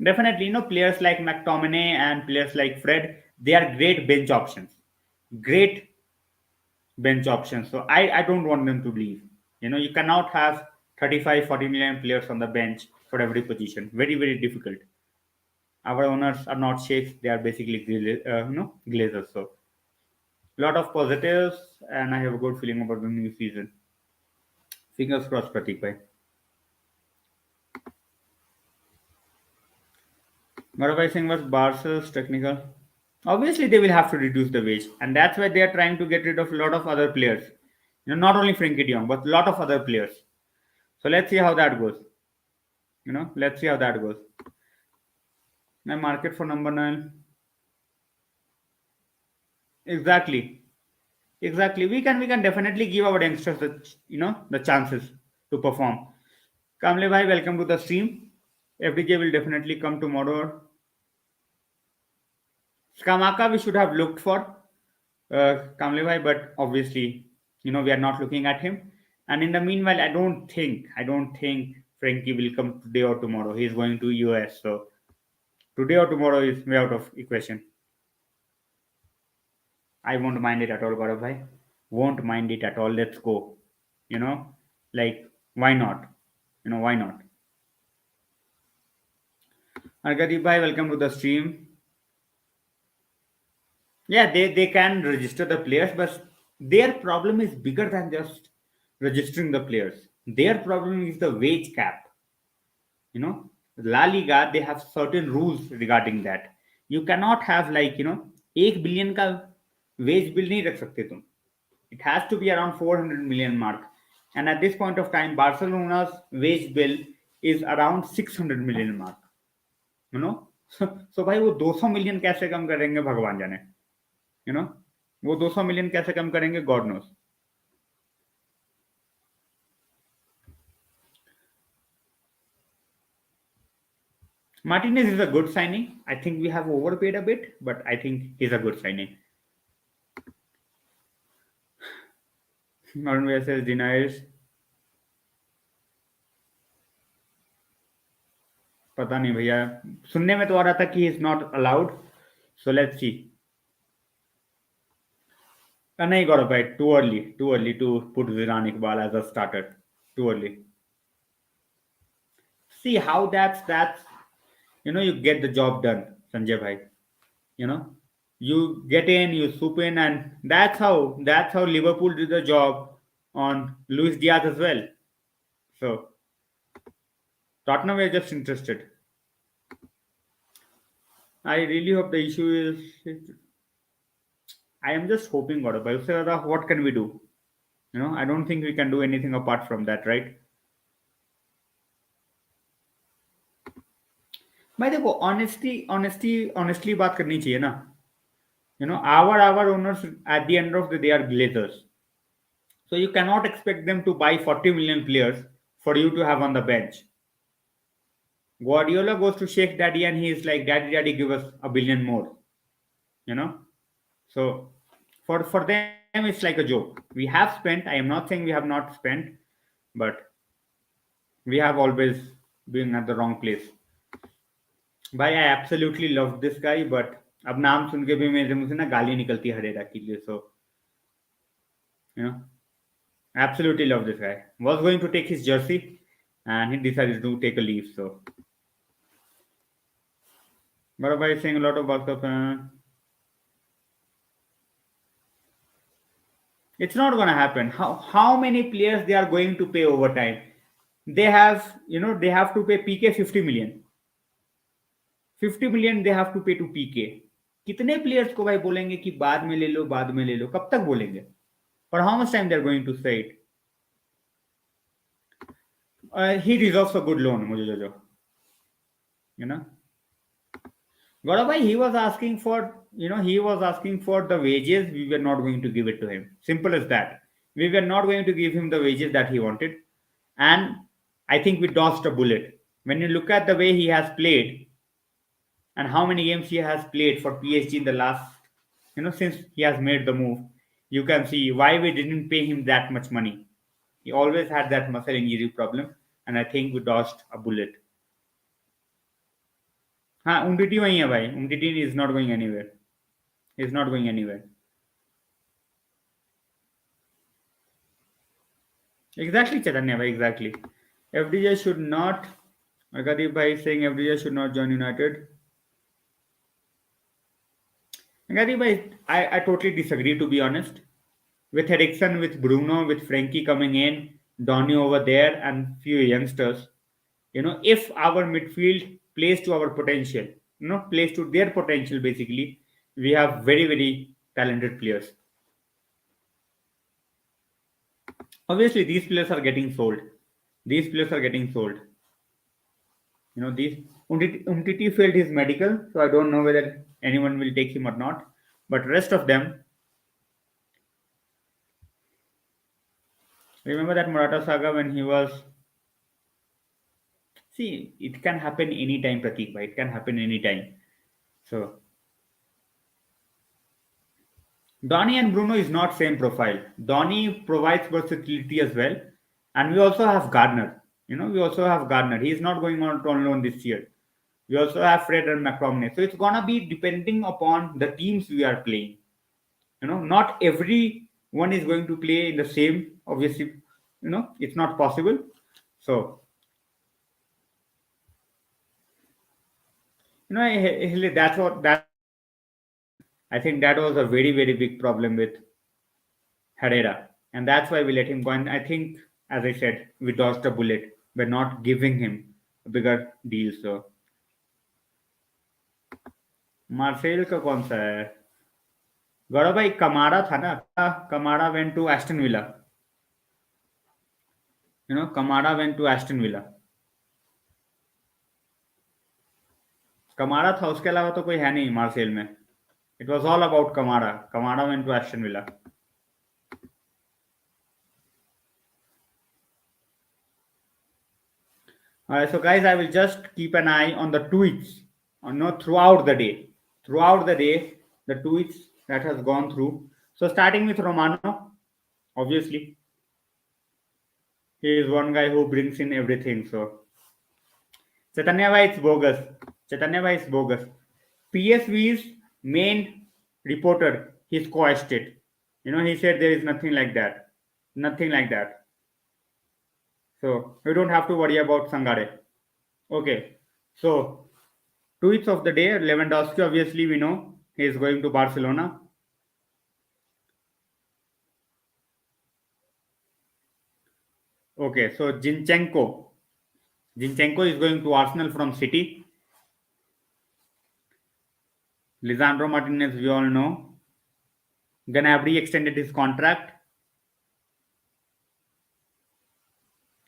Definitely, players like McTominay and players like Fred, they are great bench options. Great bench options. So I don't want them to leave. You cannot have 35, 40 million players on the bench for every position. Very, very difficult. Our owners are not sheikhs. They are basically glazers. So lot of positives, and I have a good feeling about the new season. Fingers crossed, Pratik bhai. Marabai Singh was Barca's technical. Obviously, they will have to reduce the wage, and that's why they are trying to get rid of a lot of other players. Not only Frenkie de Jong, but a lot of other players. So let's see how that goes. Let's see how that goes. My market for number 9. Exactly, exactly. We can definitely give our youngsters the chances to perform. Kamle bhai, welcome to the stream. FDJ will definitely come tomorrow. Skamaka we should have looked for, Kamle bhai, but obviously, we are not looking at him. And in the meanwhile, I don't think Frankie will come today or tomorrow. He's going to US, so today or tomorrow is way out of equation. I won't mind it at all, Gaurav bhai. Won't mind it at all. Let's go. You know, like why not? Why not? Argadeep bhai, welcome to the stream. Yeah, they can register the players, but their problem is bigger than just registering the players. Their problem is the wage cap. you know La Liga, they have certain rules regarding that. You cannot have 1 billion का wage bill नहीं रख सकते तुम. It has to be around 400 million mark, and at this point of time Barcelona's wage bill is around 600 million mark. you know so भाई वो 200 million कैसे कम करेंगे भगवान जाने. you know वो 200 मिलियन कैसे कम करेंगे, God knows. Martinez is a good signing. I think we have overpaid a bit, but I think he's a good signing. Martin says denies. पता नहीं भैया, सुनने में तो आ रहा था कि he is not allowed. So let's see. नहीं गौरव भाई, too early to put Ziran Iqbal as a starter. Too early. See how that's you get the job done, Sanjay bhai. You know, you get in, you swoop in, and that's how Liverpool did the job on Luis Diaz as well. So Tottenham is just interested. I really hope the issue is. I am just hoping, God, but what can we do? I don't think we can do anything apart from that, right? भाई देखो, honestly बात करनी चाहिए ना. Our owners at the end of the day are glazers. So you cannot expect them to buy 40 million players for you to have on the bench. Guardiola goes to Sheikh Daddy and he is like, Daddy, Daddy, give us a billion more. You know? So for them it's like a joke. We have spent. I am not saying we have not spent, but we have always been at the wrong place. भाई I absolutely love this guy, but अब नाम सुन के भी मेरे मुंह से ना गाली निकलती है हरेरा के लिए. So you know, absolutely love this guy. Was going to take his jersey, and he decided to take a leave. So, but by saying a lot of box of, it's not gonna happen. How many players they are going to pay overtime? They have to pay PK 50 million. 50 million they have to pay to PK. कितने players को भाई बोलेंगे कि बाद में ले लो, कब तक बोलेंगे? For how much time they are going to say it? He deserves a good loan, मुझे जो you know. Gaurav, he was asking for the wages. We were not going to give it to him. Simple as that. We were not going to give him the wages that he wanted. And I think we dodged a bullet. When you look at the way he has played and how many games he has played for PSG in the last, since he has made the move, you can see why we didn't pay him that much money. He always had that muscle injury problem. And I think we dodged a bullet. हाँ, Umtiti वही है भाई. Umtiti is not going anywhere. He's not going anywhere. Exactly, Chaitanya bhai, exactly. FDJ should not. Agadeep bhai is saying FDJ should not join United. Agadeep bhai, I totally disagree, to be honest. With Eriksen, with Bruno, with Frenkie coming in, Donny over there, and few youngsters, if our midfield plays to our potential, plays to their potential, basically, we have very, very talented players. Obviously, these players are getting sold. These players are getting sold. These Umtiti failed his medical, so I don't know whether anyone will take him or not. But rest of them, remember that Murata saga when he was. See, it can happen anytime, Pratik. Bhai. It can happen anytime. So Donny and Bruno is not same profile. Donny provides versatility as well, and we also have Gardner. We also have Gardner. He is not going on loan this year. We also have Fred and McTominay. So it's gonna be depending upon the teams we are playing. Not everyone is going to play in the same. Obviously, it's not possible. So that's what that. I think that was a very very big problem with Herrera, and that's why we let him go. And I think, as I said, we dodged a bullet by not giving him a bigger deal. So Marseille का कौन सा है? गौरव भाई, Kamara था ना. Kamara went to Aston Villa. Kamara went to Aston Villa. Kamara था, उसके अलावा तो कोई है नहीं मार्सेल में. It was all about Kamara. Kamara went to Aston Villa. So guys, I will just keep an eye on the tweets, no, throughout the day. Throughout the day, the tweets that has gone through. So starting with Romano, obviously, he is one guy who brings in everything. So Chaitanya Bhai, it's bogus. Chaitanya Bhai is bogus. PSV's main reporter, he squashed it. He said there is nothing like that. Nothing like that. So you don't have to worry about Sangare. Okay. So tweets of the day, Lewandowski, obviously we know he is going to Barcelona. Okay, so Zinchenko is going to Arsenal from City. Lisandro Martinez, we all know. Gnabry extended his contract.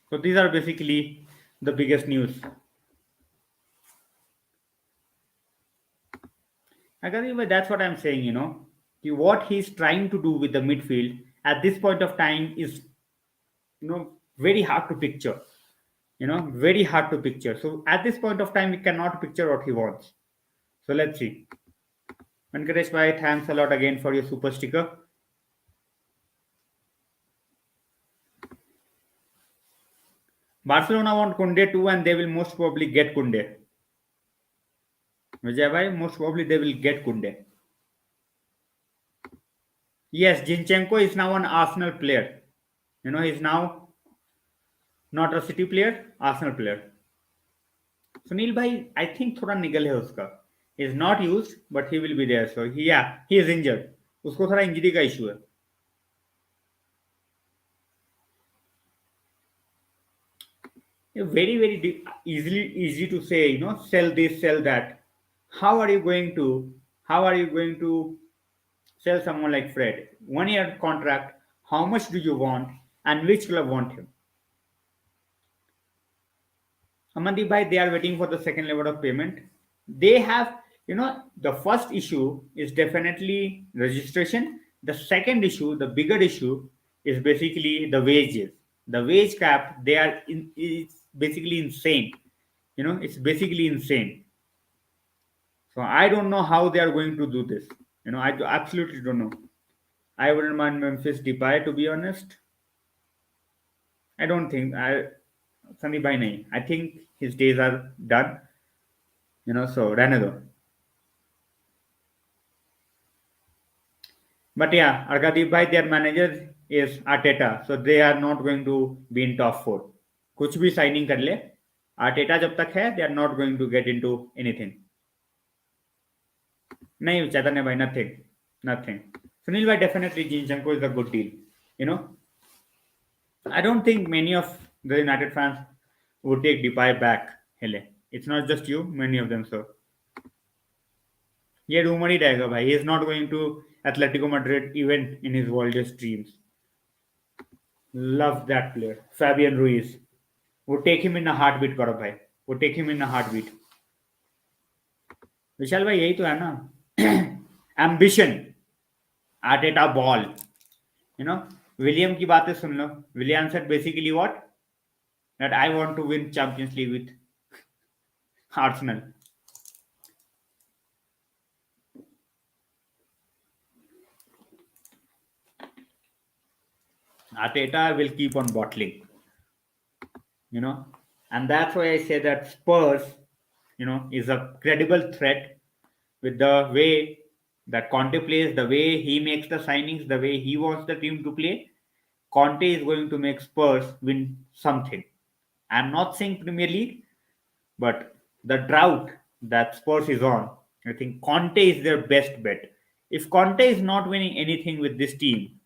So these are basically the biggest news. Again, that's what I'm saying, what he's trying to do with the midfield at this point of time is, very hard to picture. Very hard to picture. So at this point of time, we cannot picture what he wants. So let's see. Venkatesh Bhai, thanks a lot again for your super sticker. Barcelona want Kunde too, and they will most probably get Kunde. Vijay Bhai, most probably they will get Kunde. Yes, Zinchenko is now an Arsenal player. He's now not a City player, Arsenal player. Sunil भाई I think थोड़ा niggle है उसका is not use but he will be there so he is injured उसको थोड़ा injury का issue है very easy to say sell this sell that how are you going to how are you going to sell someone like Fred 1 year contract how much do you want and which club want him Amandeep bhai they are waiting for the second level of payment they have the first issue is definitely registration the second issue the bigger issue is basically the wages the wage cap they are it's basically insane it's basically insane so I don't know how they are going to do this I absolutely don't know I wouldn't mind Memphis Depay to be honest I don't think I Sandeep bhai nahi I think his days are done so Ranado. But yeah, Arkadeep bhai, their manager is Arteta, so they are not going to be in top four. कुछ भी signing कर ले Arteta जब तक है they are not going to get into anything नहीं चैतन्य भाई nothing nothing Sunil भाई definitely Zinchenko is a good deal I don't think many of the United fans would take Depay back hele it's not just you many of them so ये rumour ही रहेगा भाई he is not going to Atletico Madrid even in his wildest dreams love that player Fabian Ruiz would take him in a heartbeat गौरव भाई would take him in a heartbeat विशाल भाई यही तो है ना ambition Arteta ball William की बातें सुन लो William said basically what that I want to win Champions League with Arsenal Arteta will keep on bottling and that's why I say that Spurs is a credible threat with the way that Conte plays, the way he makes the signings, the way he wants the team to play. Conte is going to make Spurs win something. I'm not saying Premier League, but the drought that Spurs is on, I think Conte is their best bet. If Conte is not winning anything with this team,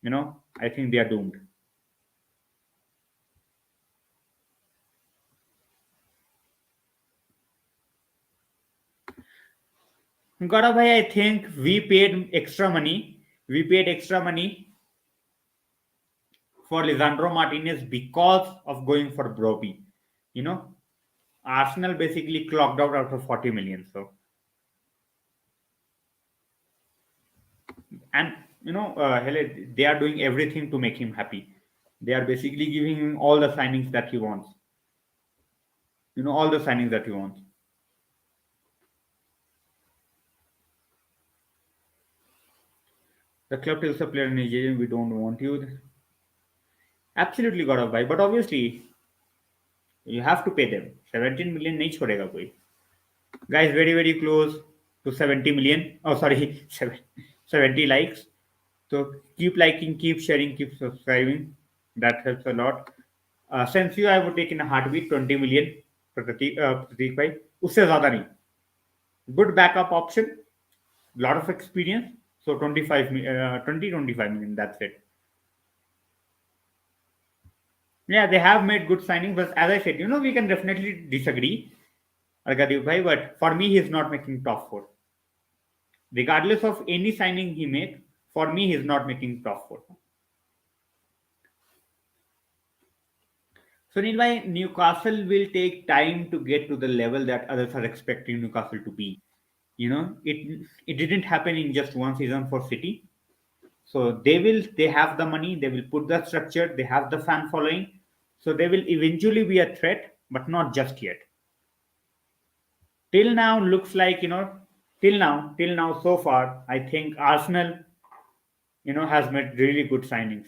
I think they are doomed. Gaurav bhai, I think we paid extra money. We paid extra money for Lisandro Martinez because of going for Broby. You know, Arsenal basically clocked out after 40 million. So, and they are doing everything to make him happy. They are basically giving him all the signings that he wants. All the signings that you want. The club tells a player in Nigeria, we don't want you. Absolutely got to buy, but obviously you have to pay them. 17 million नहीं छोड़ेगा कोई. Guys, very very close to 70 million. Oh, sorry, 70 likes. So keep liking, keep sharing, keep subscribing. That helps a lot. Since you, I would take in a heartbeat 20 million Pratik bhai. उससे ज़्यादा नहीं. Good backup option. Lot of experience. So 25 million. That's it. Yeah, they have made good signings, but as I said, we can definitely disagree, Argadev bhai, but for me, he's not making top four. Regardless of any signing he make, for me, he's not making top four. Sunil bhai, Newcastle will take time to get to the level that others are expecting Newcastle to be. It didn't happen in just one season for City. So they have the money, they will put the structure, they have the fan following. So they will eventually be a threat, but not just yet. Till now looks like till now so far I think Arsenal has made really good signings.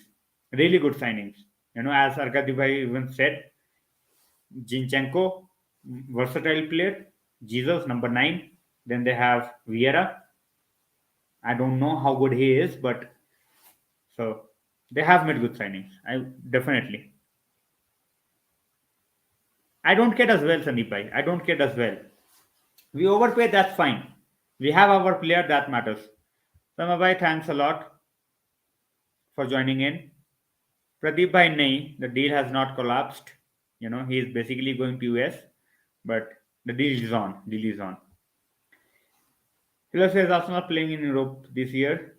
As Arkadiy even said, Zinchenko, versatile player. Jesus, number 9. Then they have Vieira. I don't know how good he is, but so they have made good signings. I definitely. I don't care as well, Sandeep bhai. I don't care as well. We overpay, that's fine. We have our player, that matters. Sama bhai, thanks a lot for joining in. Pradeep bhai, nahi, the deal has not collapsed. He is basically going to US, but the deal is on. Deal is on. Hilo says Arsenal playing in Europe this year.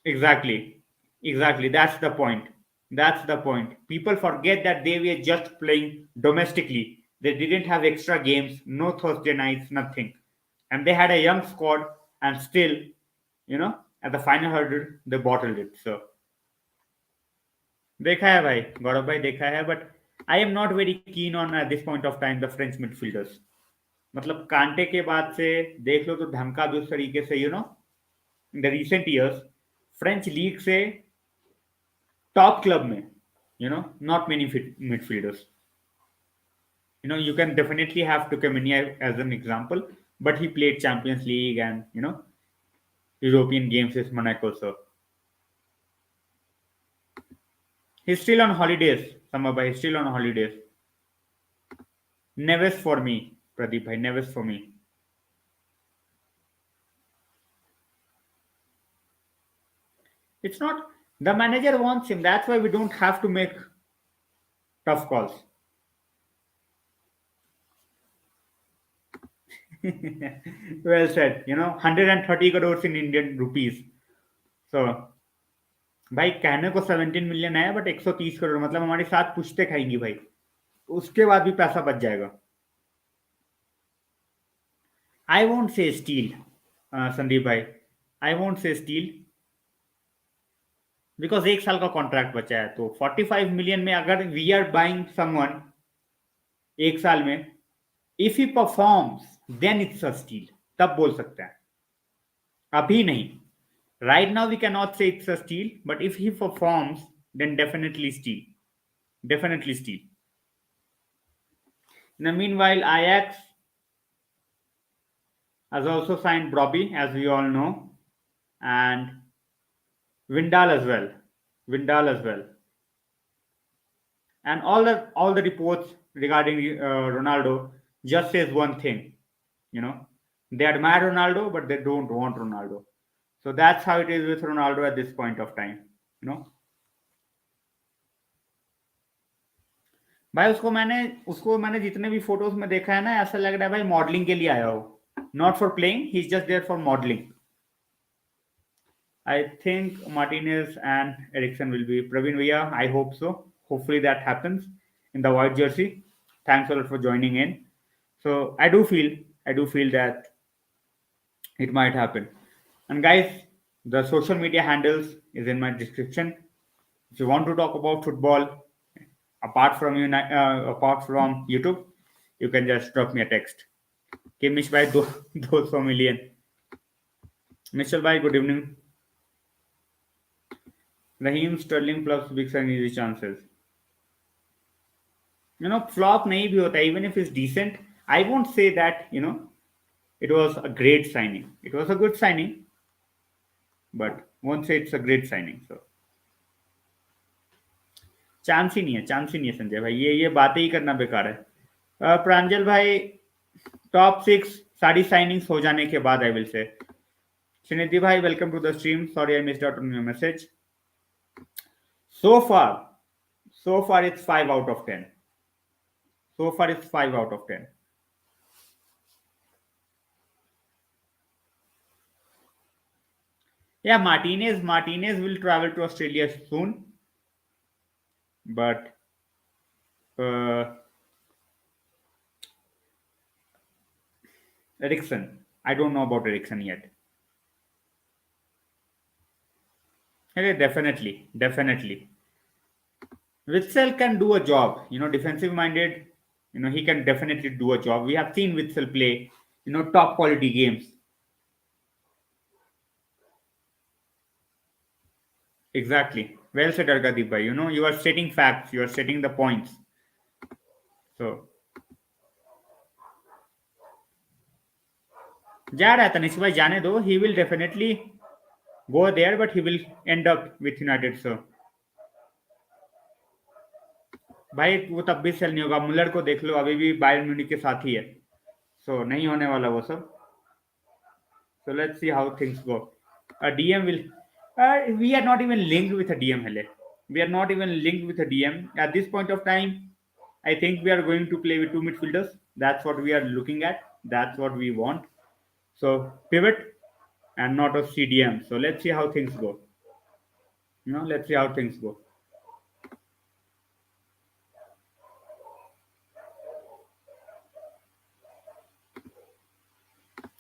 Exactly. Exactly. That's the point. That's the point. People forget that they were just playing domestically. They didn't have extra games, no Thursday nights, nothing. And they had a young squad, and still, at the final hurdle, they bottled it. So, देखा है भाई, गौरव भाई देखा है, but I am not very keen on at this point of time the French midfielders. मतलब कांटे के बाद से देख लो तो धमका भी उस तरीके से in the recent years French league से टॉप क्लब में not many midfielders. You can definitely have Tuchemania as an example, but he played Champions League and European games with Monaco. So he's still on holidays, Samabha. He's still on holidays. Neves for me, Pradeep bhai. Neves for me. It's not. The manager wants him. That's why we don't have to make tough calls. Well said. 130 crores in Indian rupees. So, भाई कहने को 17 million है, but 130 crore मतलब हमारे साथ पुश्ते खाएंगी भाई. उसके बाद भी पैसा बच जाएगा. I won't say steal, Sandeep भाई. I won't say steal. Because 1 साल का कॉन्ट्रैक्ट बचा है, तो 45 मिलियन में अगर वी आर बाइंग समवन 1 साल में, if he performs then it's a steal, तब बोल सकते हैं. अभी नहीं. Right now we cannot say it's a steal, but if he performs, then definitely steal. Definitely steal. In the meanwhile, Ajax has also signed Brobbey, as we all know, and Vindal as well. And all the reports regarding Ronaldo just says one thing. They admire Ronaldo, but they don't want Ronaldo. So that's how it is with Ronaldo at this point of time. भाई उसको मैंने जितने भी photos में देखा है ना, ऐसा लग रहा है भाई मॉडलिंग के लिए आया हो. Not for playing, he's just there for modeling. I think Martinez and Eriksen will be Praveen Vaya. I hope so. Hopefully that happens in the white jersey. Thanks a lot for joining in. So I do feel that it might happen. And guys, the social media handles is in my description. If you want to talk about football apart from YouTube, you can just drop me a text. Kimish bhai, 200 million. Mitchell bhai, good evening. Raheem Sterling plus big and easy chances. Flop nahi bhi hota. Even if it's decent, I won't say that, it was a great signing. It was a good signing, but won't say it's a great signing. So chance ही नहीं है संजय भाई, ये बातें ही करना बेकार है. प्रांजल भाई, टॉप 6 सारी साइनिंग्स हो जाने के बाद I will say. Srinidhi bhai, welcome to the stream. Sorry I missed out on your message. So far it's 5 out of 10. So far it's 5 out of 10. Yeah, Martinez will travel to Australia soon. But Eriksen, I don't know about Eriksen yet. Okay, definitely. Witsel can do a job, defensive minded, he can definitely do a job. We have seen Witsel play, top quality games. Exactly. Well said, Argadeep bhai. You are stating facts, you are stating the points. So, जा रहा है तनिष भाई, जाने दो. He will definitely go there, but he will end up with United. So, भाई वो तब भी सेल नहीं होगा. मुलर को देख लो, अभी भी बायर्न म्यूनिख के साथ ही है. So, नहीं होने वाला वो सब. So let's see how things go. A DM will. We are not even linked with a DM, hele. We are not even linked with a DM at this point of time. I think we are going to play with 2 midfielders. That's what we are looking at. That's what we want. So pivot and not a CDM. So let's see how things go. Let's see how things go.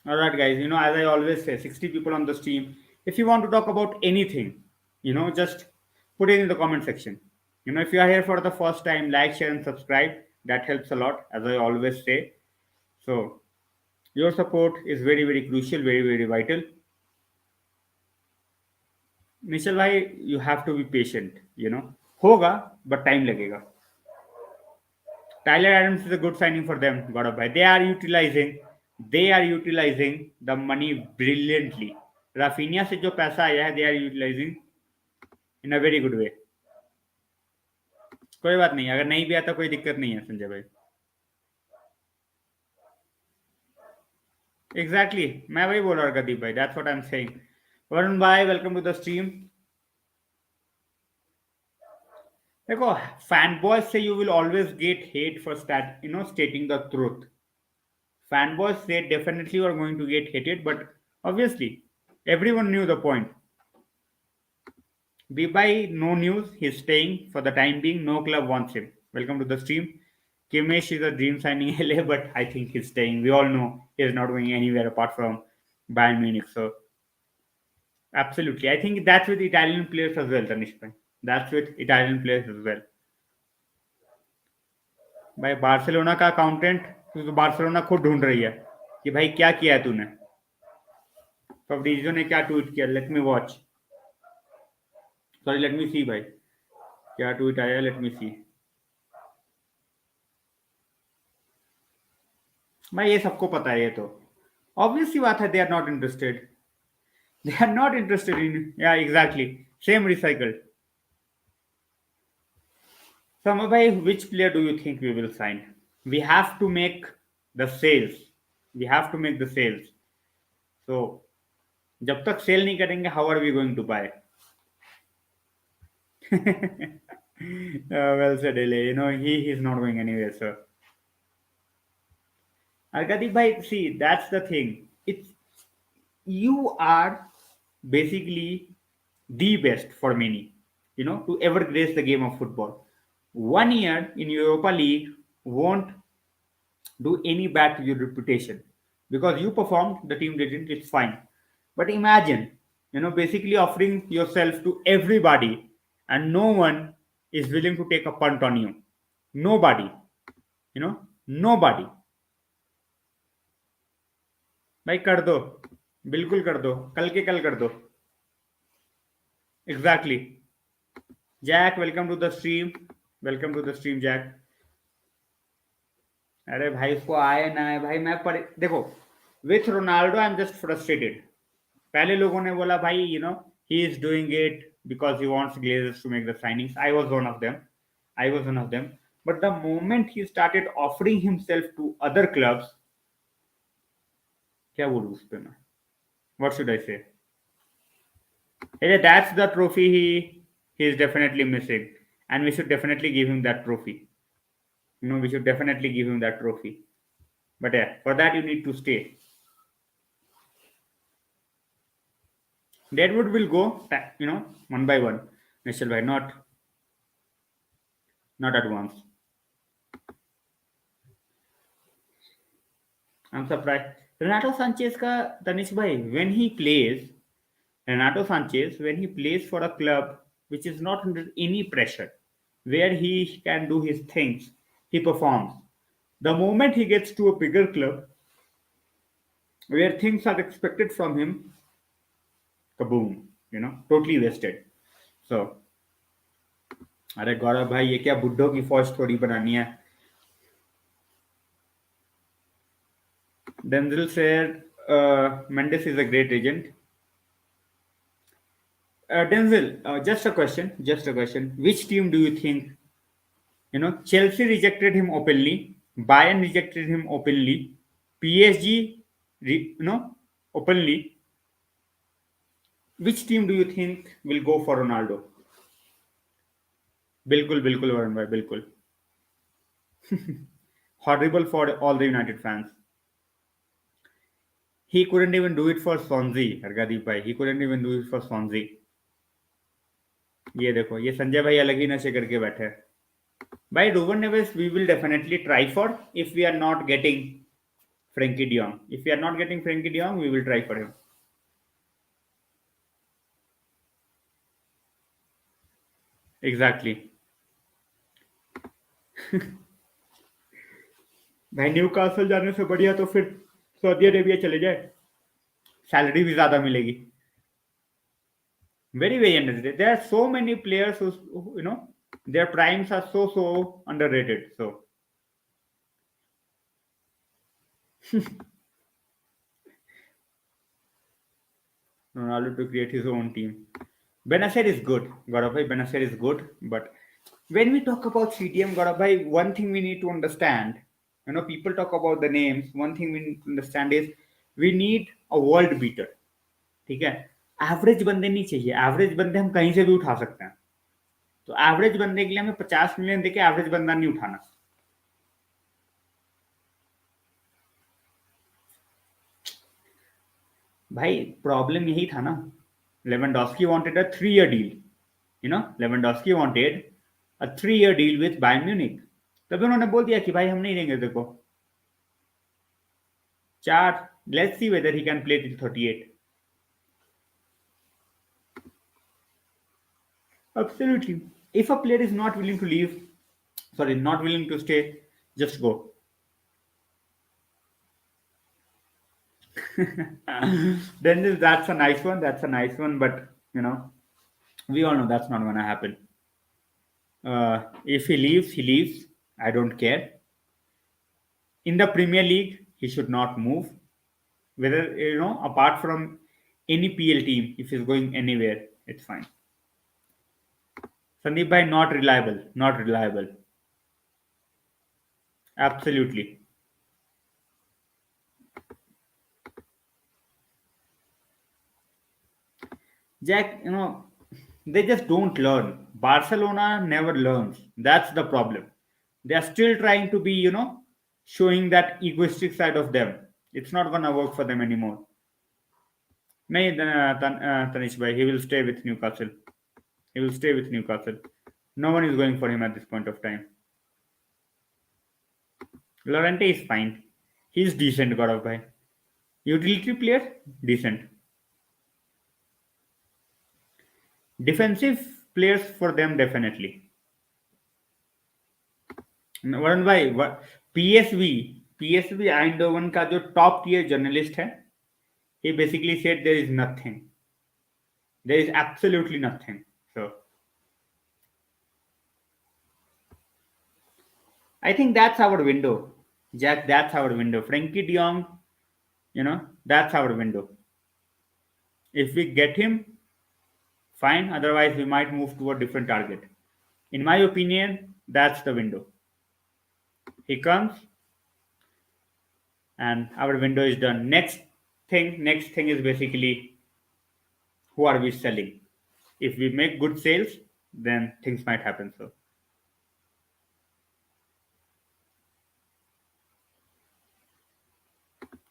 All right, guys. As I always say, 60 people on the stream. If you want to talk about anything, just put it in the comment section. If you are here for the first time, like, share, and subscribe. That helps a lot, as I always say. So, your support is very, very crucial, very, very vital. Michelle bhai, you have to be patient. Hoga, but time lagega. Tyler Adams is a good signing for them, Gaurav bhai. They are utilizing the money brilliantly. Rafinha से जो पैसा आया है, they are utilizing in a very good way. कोई बात नहीं, अगर नहीं भी आता कोई दिक्कत नहीं है संजय भाई. Exactly, मैं वही बोल रहा हूँ गदीप भाई. That's what I'm saying. Varun भाई, welcome to the stream. देखो, fanboys से you will always get hate for stating the truth. Fanboys say definitely you are going to get hated, but obviously everyone knew the point. Bibai, no news. He's staying for the time being. No club wants him. Welcome to the stream. Kimmich is a dream signing LA, but I think he's staying. We all know he's not going anywhere apart from Bayern Munich. So, absolutely. I think that's with Italian players as well, Tanish bhai. That's with Italian players as well. भाई Barcelona का accountant तो Barcelona खुद ढूंढ रही है कि भाई क्या किया है तूने. फब्रिजियो ने क्या ट्वीट किया? Let me watch. Sorry, let me see भाई, क्या ट्वीट आया. Let me see. भाई ये सबको पता है, ये तो ऑब्वियस सी बात है. They are not interested. They are not interested in. Yeah, exactly. Same recycled. Sama bhai, which player do you think we will sign? We have to make the sales. We have to make the sales. So, जब तक cell नहीं करेंगे, how are we going to buy? Well said, Ele. He is not going anywhere, sir. Arkadeep bhai, see, that's the thing. You are basically the best for many, to ever grace the game of football. 1 year in Europa League won't do any bad to your reputation because you performed, the team didn't, it's fine. But imagine, basically offering yourself to everybody and no one is willing to take a punt on you. Nobody, Nobody. भाई कर दो, बिल्कुल कर दो, कल के कल कर दो. Exactly. Jack, welcome to the stream. Welcome to the stream Jack. अरे भाई उसको आए ना आए भाई, देखो, with Ronaldo I am just frustrated. पहले लोगों ने बोला भाई he is doing it because he wants Glazers to make the signings. I was one of them. I was one of them. But the moment he started offering himself to other clubs, क्या बोलूं उस पे मैं, what should I से. That's the trophy he is definitely missing, and we should definitely give him that trophy. We should definitely give him that trophy. But yeah, for that you need to stay. Deadwood will go, one by one. Michelle, by not at once. I'm surprised. Renato Sanchez ka Tanish bhai, Renato Sanchez, when he plays for a club which is not under any pressure, where he can do his things, he performs. The moment he gets to a bigger club where things are expected from him, kaboom, totally wasted. So, अरे गौरव भाई ये क्या बुड्ढों की फौज थोड़ी बनानी है. Denzel said Mendes is a great agent. Denzel, just a question. Which team do you think, Chelsea rejected him openly, Bayern rejected him openly, PSG, openly. Which team do you think will go for Ronaldo? बिल्कुल बिल्कुल वरुण भाई बिल्कुल. Horrible for all the United fans. He couldn't even do it for Swansea, Hargadeep bhai. He couldn't even do it for Swansea. ये देखो, ये संजय भाई अलग ही नशे करके बैठे हैं. By Ruben Neves, we will definitely try for if we are not getting Frenkie de Jong. If we are not getting Frenkie de Jong, we will try for him. Exactly. भाई न्यू कासल जाने से बढ़िया तो फिर Saudi Arabia चले जाए, salary भी ज्यादा मिलेगी. Very very underrated. There are so many players who their primes are so underrated. So Ronaldo to create his own team. Benacer is good, Gaurav bhai. Benacer is good, but when we talk about CTM, Gaurav bhai, one thing we need to understand. People talk about the names. One thing we need to understand is we need a world beater. ठीक है, average बंदे नहीं चाहिए. Average बंदे हम कहीं से भी उठा सकते हैं. तो एवरेज बंदे के लिए हमें 50 मिलियन देके एवरेज बंदा नहीं उठाना. भाई प्रॉब्लम यही था ना. Lewandowski wanted a 3 year deal. Lewandowski wanted a 3 year deal with Bayern Munich. तभी उन्होंने बोल दिया कि भाई हम नहीं देंगे देखो 4. Let's see whether he can play till 38. Absolutely. If a player is not willing to leave, sorry, not willing to stay, just go. Then that's a nice one. That's a nice one. But we all know that's not going to happen. If he leaves, he leaves. I don't care. In the Premier League, he should not move. Whether apart from any PL team, if he's going anywhere, it's fine. Sandeep bhai, not reliable. Not reliable. Absolutely. Jack, they just don't learn. Barcelona never learns. That's the problem. They are still trying to be, showing that egoistic side of them. It's not gonna work for them anymore. नहीं Tanish bhai, he will stay with Newcastle. He will stay with Newcastle. No one is going for him at this point of time. Lorente is fine. He's decent, Gaurav bhai. Utility player, decent. Defensive players for them definitely. Varun bhai, PSV PSV Eindhoven का जो top tier journalist है, he basically said there is nothing, there is absolutely nothing. So I think that's our window, Jack. That's our window. Frenkie de Jong, that's our window. If we get him, fine. Otherwise, we might move to a different target. In my opinion, that's the window. He comes, and our window is done. Next thing is basically who are we selling. If we make good sales, then things might happen. So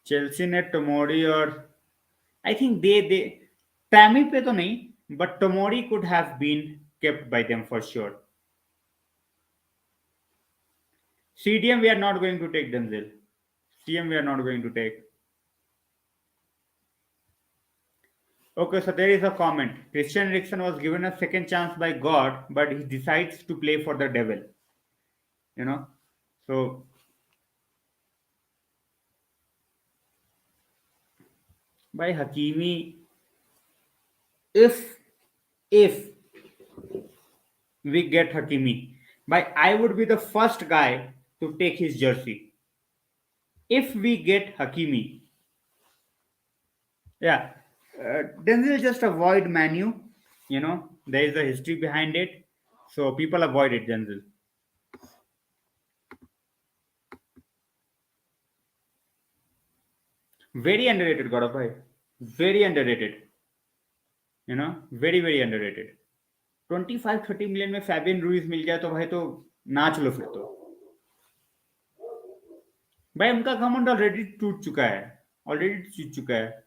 Chelsea ने टोमोरी और I think they Tammy पे तो नहीं, but Tomori could have been kept by them for sure. CDM we are not going to take Denzel. CM we are not going to take. Okay, so there is a comment. Christian Eriksen was given a second chance by God, but he decides to play for the devil. So by Hakimi, if we get Hakimi, I would be the first guy to take his jersey. If we get Hakimi, yeah, Denzel just avoid Manu. There is a history behind it, so people avoid it. Denzel. Very underrated, Gaurav bhai. Very underrated. Very underrated. 25-30 million में Fabian Ruiz मिल जाए तो भाई तो नाच लो फिर तो। भाई उनका घमंड ऑलरेडी टूट चुका है।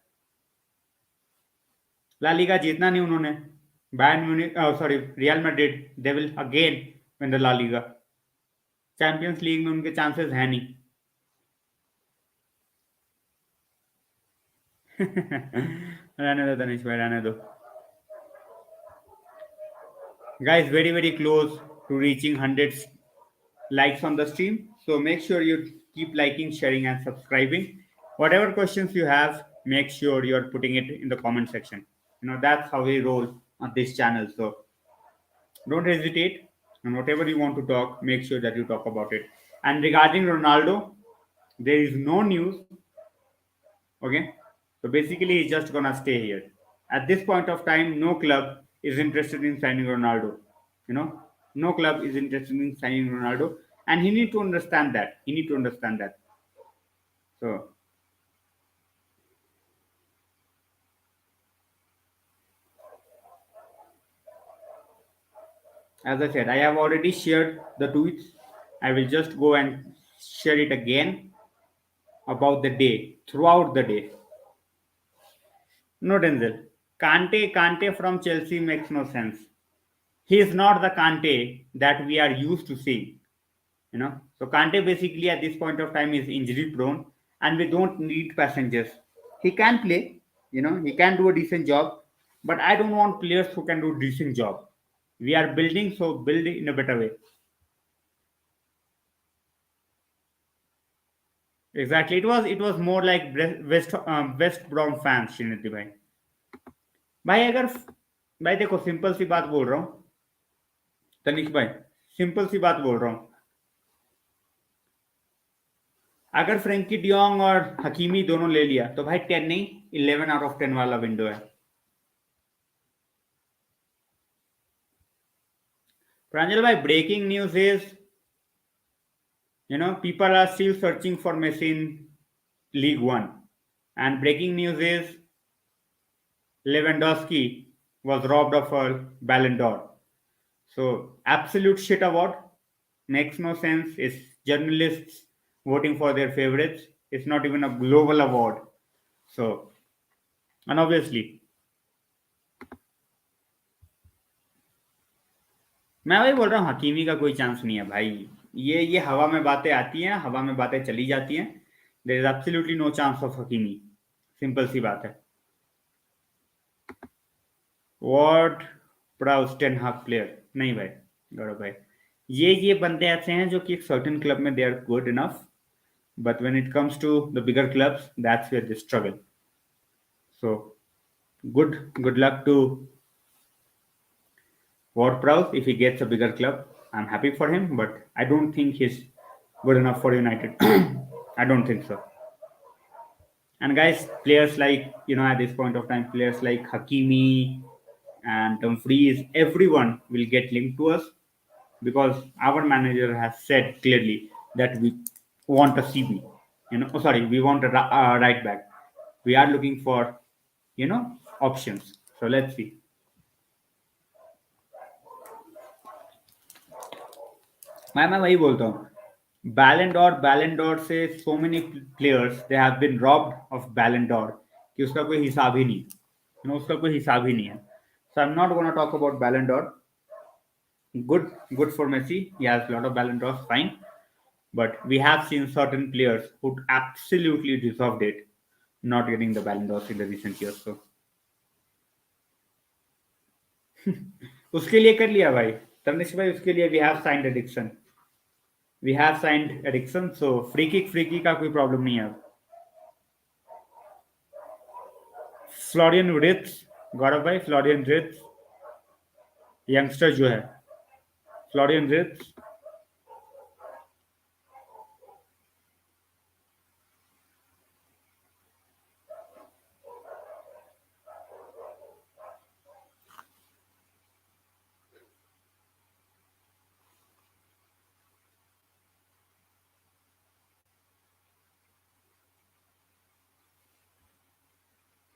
ला लीगा जीतना नहीं उन्होंने। Bayern Munich, sorry, Real Madrid, they will again win the La Liga. Champions League में उनके चांसेस है नहीं। रहने दो तनिष भाई, रहने दो। Guys, very close to reaching 100 likes on the stream, so make sure you keep liking, sharing and subscribing. Whatever questions you have, make sure you're putting it in the comment section. That's how we roll on this channel, so don't hesitate, and whatever you want to talk, make sure that you talk about it. And regarding Ronaldo, there is no news. Okay, so basically he's just gonna stay here. At this point of time, no club is interested in signing Ronaldo. No club is interested in signing Ronaldo, and he need to understand that. So as I said, I have already shared the tweets. I will just go and share it again about the day, throughout the day. No, Denzel. Kante from Chelsea makes no sense. He is not the Kante that we are used to seeing. So Kante basically at this point of time is injury prone, and we don't need passengers. He can play, he can do a decent job, but I don't want players who can do decent job. We are building, so build in a better way. Exactly, it was more like West Brom fans, Srinidhi भाई। अगर भाई देखो, simple सी बात बोल रहा हूँ तनिष भाई, सिंपल सी बात बोल रहा हूँ। अगर फ्रेंकी डियोंग और हकीमी दोनों ले लिया तो भाई 10 नहीं, 11 आउट ऑफ 10 वाला विंडो है। प्रांजल भाई, breaking news is people are still searching for Messi in League One, and breaking news is Lewandowski was robbed of a Ballon d'Or. So absolute shit award, makes no sense. It's journalists voting for their favorites. It's not even a global award. So, and obviously, मैं वही बोल रहा हूँ, हकीमी का कोई chance नहीं है भाई। ये हवा में बातें आती हैं, हवा में बातें चली जाती हैं। There is absolutely no chance of Hakimi, simple सी बात है। What proud ten half player नहीं भाई, गौरव भाई, ये बंदे ऐसे हैं जो कि एक सर्टेन क्लब में they are good enough, But when it comes to the bigger clubs, that's where they struggle. So good luck to Ward-Prowse if he gets a bigger club. I'm happy for him, but I don't think he's good enough for United. I don't think so. And guys, players like at this point of time, players like Hakimi and Dumfries, everyone will get linked to us because our manager has said clearly that we want a CB. We want a right back. We are looking for options. So let's see. मैं वही बोलता हूँ Ballon d'Or से so many players they have been robbed of Ballon d'Or कि उसका कोई हिसाब ही नहीं उसका कोई हिसाब ही नहीं है. So I'm not going to talk about Ballon d'Or. Good for Messi. He has a lot of ballon fine. But we have seen certain players who absolutely deserved it not getting the Ballon d'Or in the recent years. So उसके लिए कर लिया भाई तनिष भाई उसके लिए we have signed Eriksen so free kick का कोई प्रॉब्लम नहीं है. फ्लोरियन रिट्स गौरव भाई फ्लोरियन रिट्स यंगस्टर जो है Florian Wirtz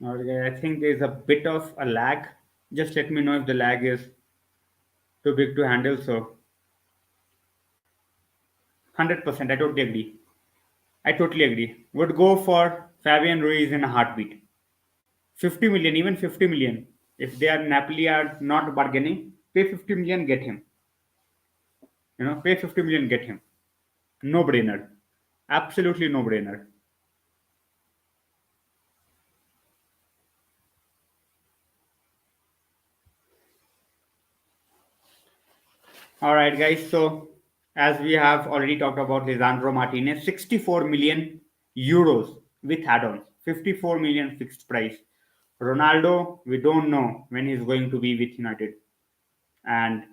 I think there's a bit of a lag. Just let me know if the lag is too big to handle. So 100%, I totally agree. I totally agree. Would go for Fabian Ruiz in a heartbeat. 50 million, even 50 million. If they are Napoli are not bargaining, pay 50 million, get him. Pay 50 million, get him. No brainer. Absolutely no brainer. All right, guys. So, as we have already talked about Lisandro Martinez, 64 million euros with add-ons, 54 million fixed price. Ronaldo, we don't know when he's going to be with United. And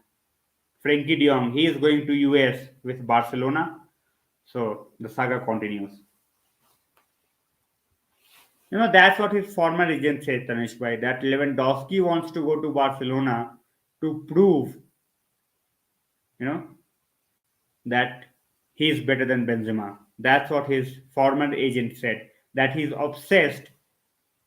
Frenkie de Jong, he is going to US with Barcelona. So the saga continues. That's what his former agent said, Tanish Bhai, that Lewandowski wants to go to Barcelona to prove, you know, that he's better than Benzema. That's what his former agent said, that he's obsessed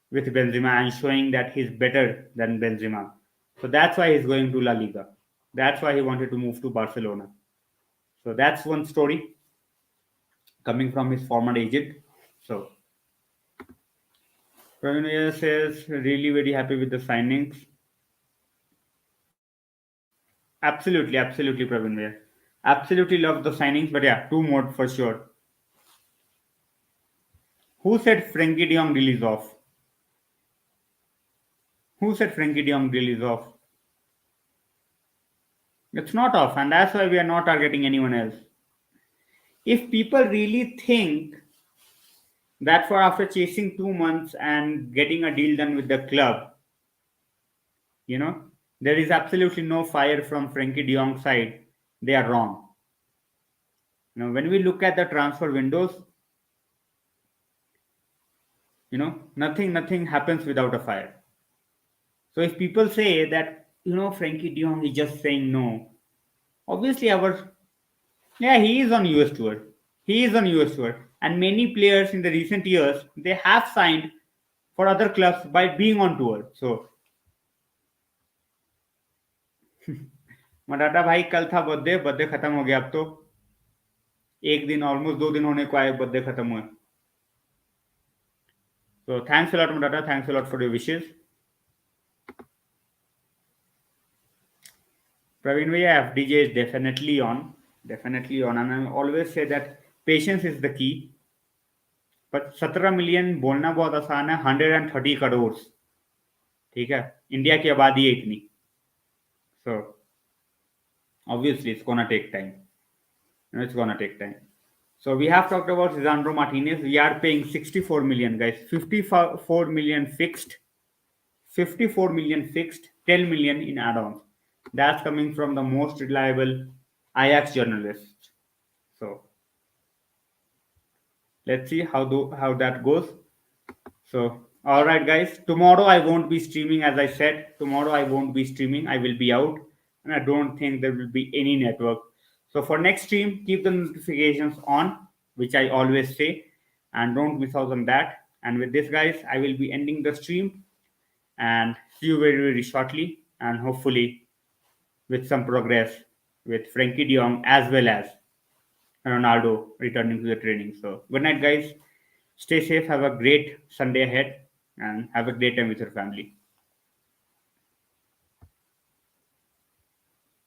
with Benzema and showing that he's better than Benzema. So that's why he's going to La Liga. That's why he wanted to move to Barcelona. So that's one story coming from his former agent. So Praveen says really very happy with the signings. Absolutely, Praveen Bhaiya. Absolutely love the signings, but yeah, two more for sure. Who said Frenkie de Jong release off? Who said Frenkie de Jong release off? It's not off, and that's why we are not targeting anyone else. If people really think that for after chasing 2 months and getting a deal done with the club, there is absolutely no fire from Frenkie de Jong's side, they are wrong. When we look at the transfer windows, nothing happens without a fire. So if people say that Frenkie de Jong is just saying no, obviously he is on US tour. He is on US tour, and many players in the recent years they have signed for other clubs by being on tour. So Maratha भाई कल था birthday खत्म हो गया. अब तो एक दिन ऑलमोस्ट 2 दिन होने को आए बर्थडे खत्म हुए. So thanks a lot, Murata. Thanks a lot for your wishes. Praveen Bhaiya, FDJ is definitely on. And I always say that patience is the key. But 17 million बोलना बहुत आसान है. 130 crores. ठीक है, इंडिया की आबादी है इतनी. So obviously it's gonna take time. It's gonna take time. So we have talked about Lisandro Martinez. We are paying 64 million, guys. 54 million fixed, 54 million fixed, 10 million in add-ons. That's coming from the most reliable Ajax journalist. So let's see how that goes. So all right, guys. Tomorrow I won't be streaming, as I said. Tomorrow I won't be streaming. I will be out, and I don't think there will be any network. So for next stream, keep the notifications on, which I always say, and don't miss out on that. And with this, guys, I will be ending the stream and see you very very shortly, and hopefully with some progress with Frenkie de Jong as well as Ronaldo returning to the training. So good night, guys. Stay safe. Have a great Sunday ahead, and have a great time with your family.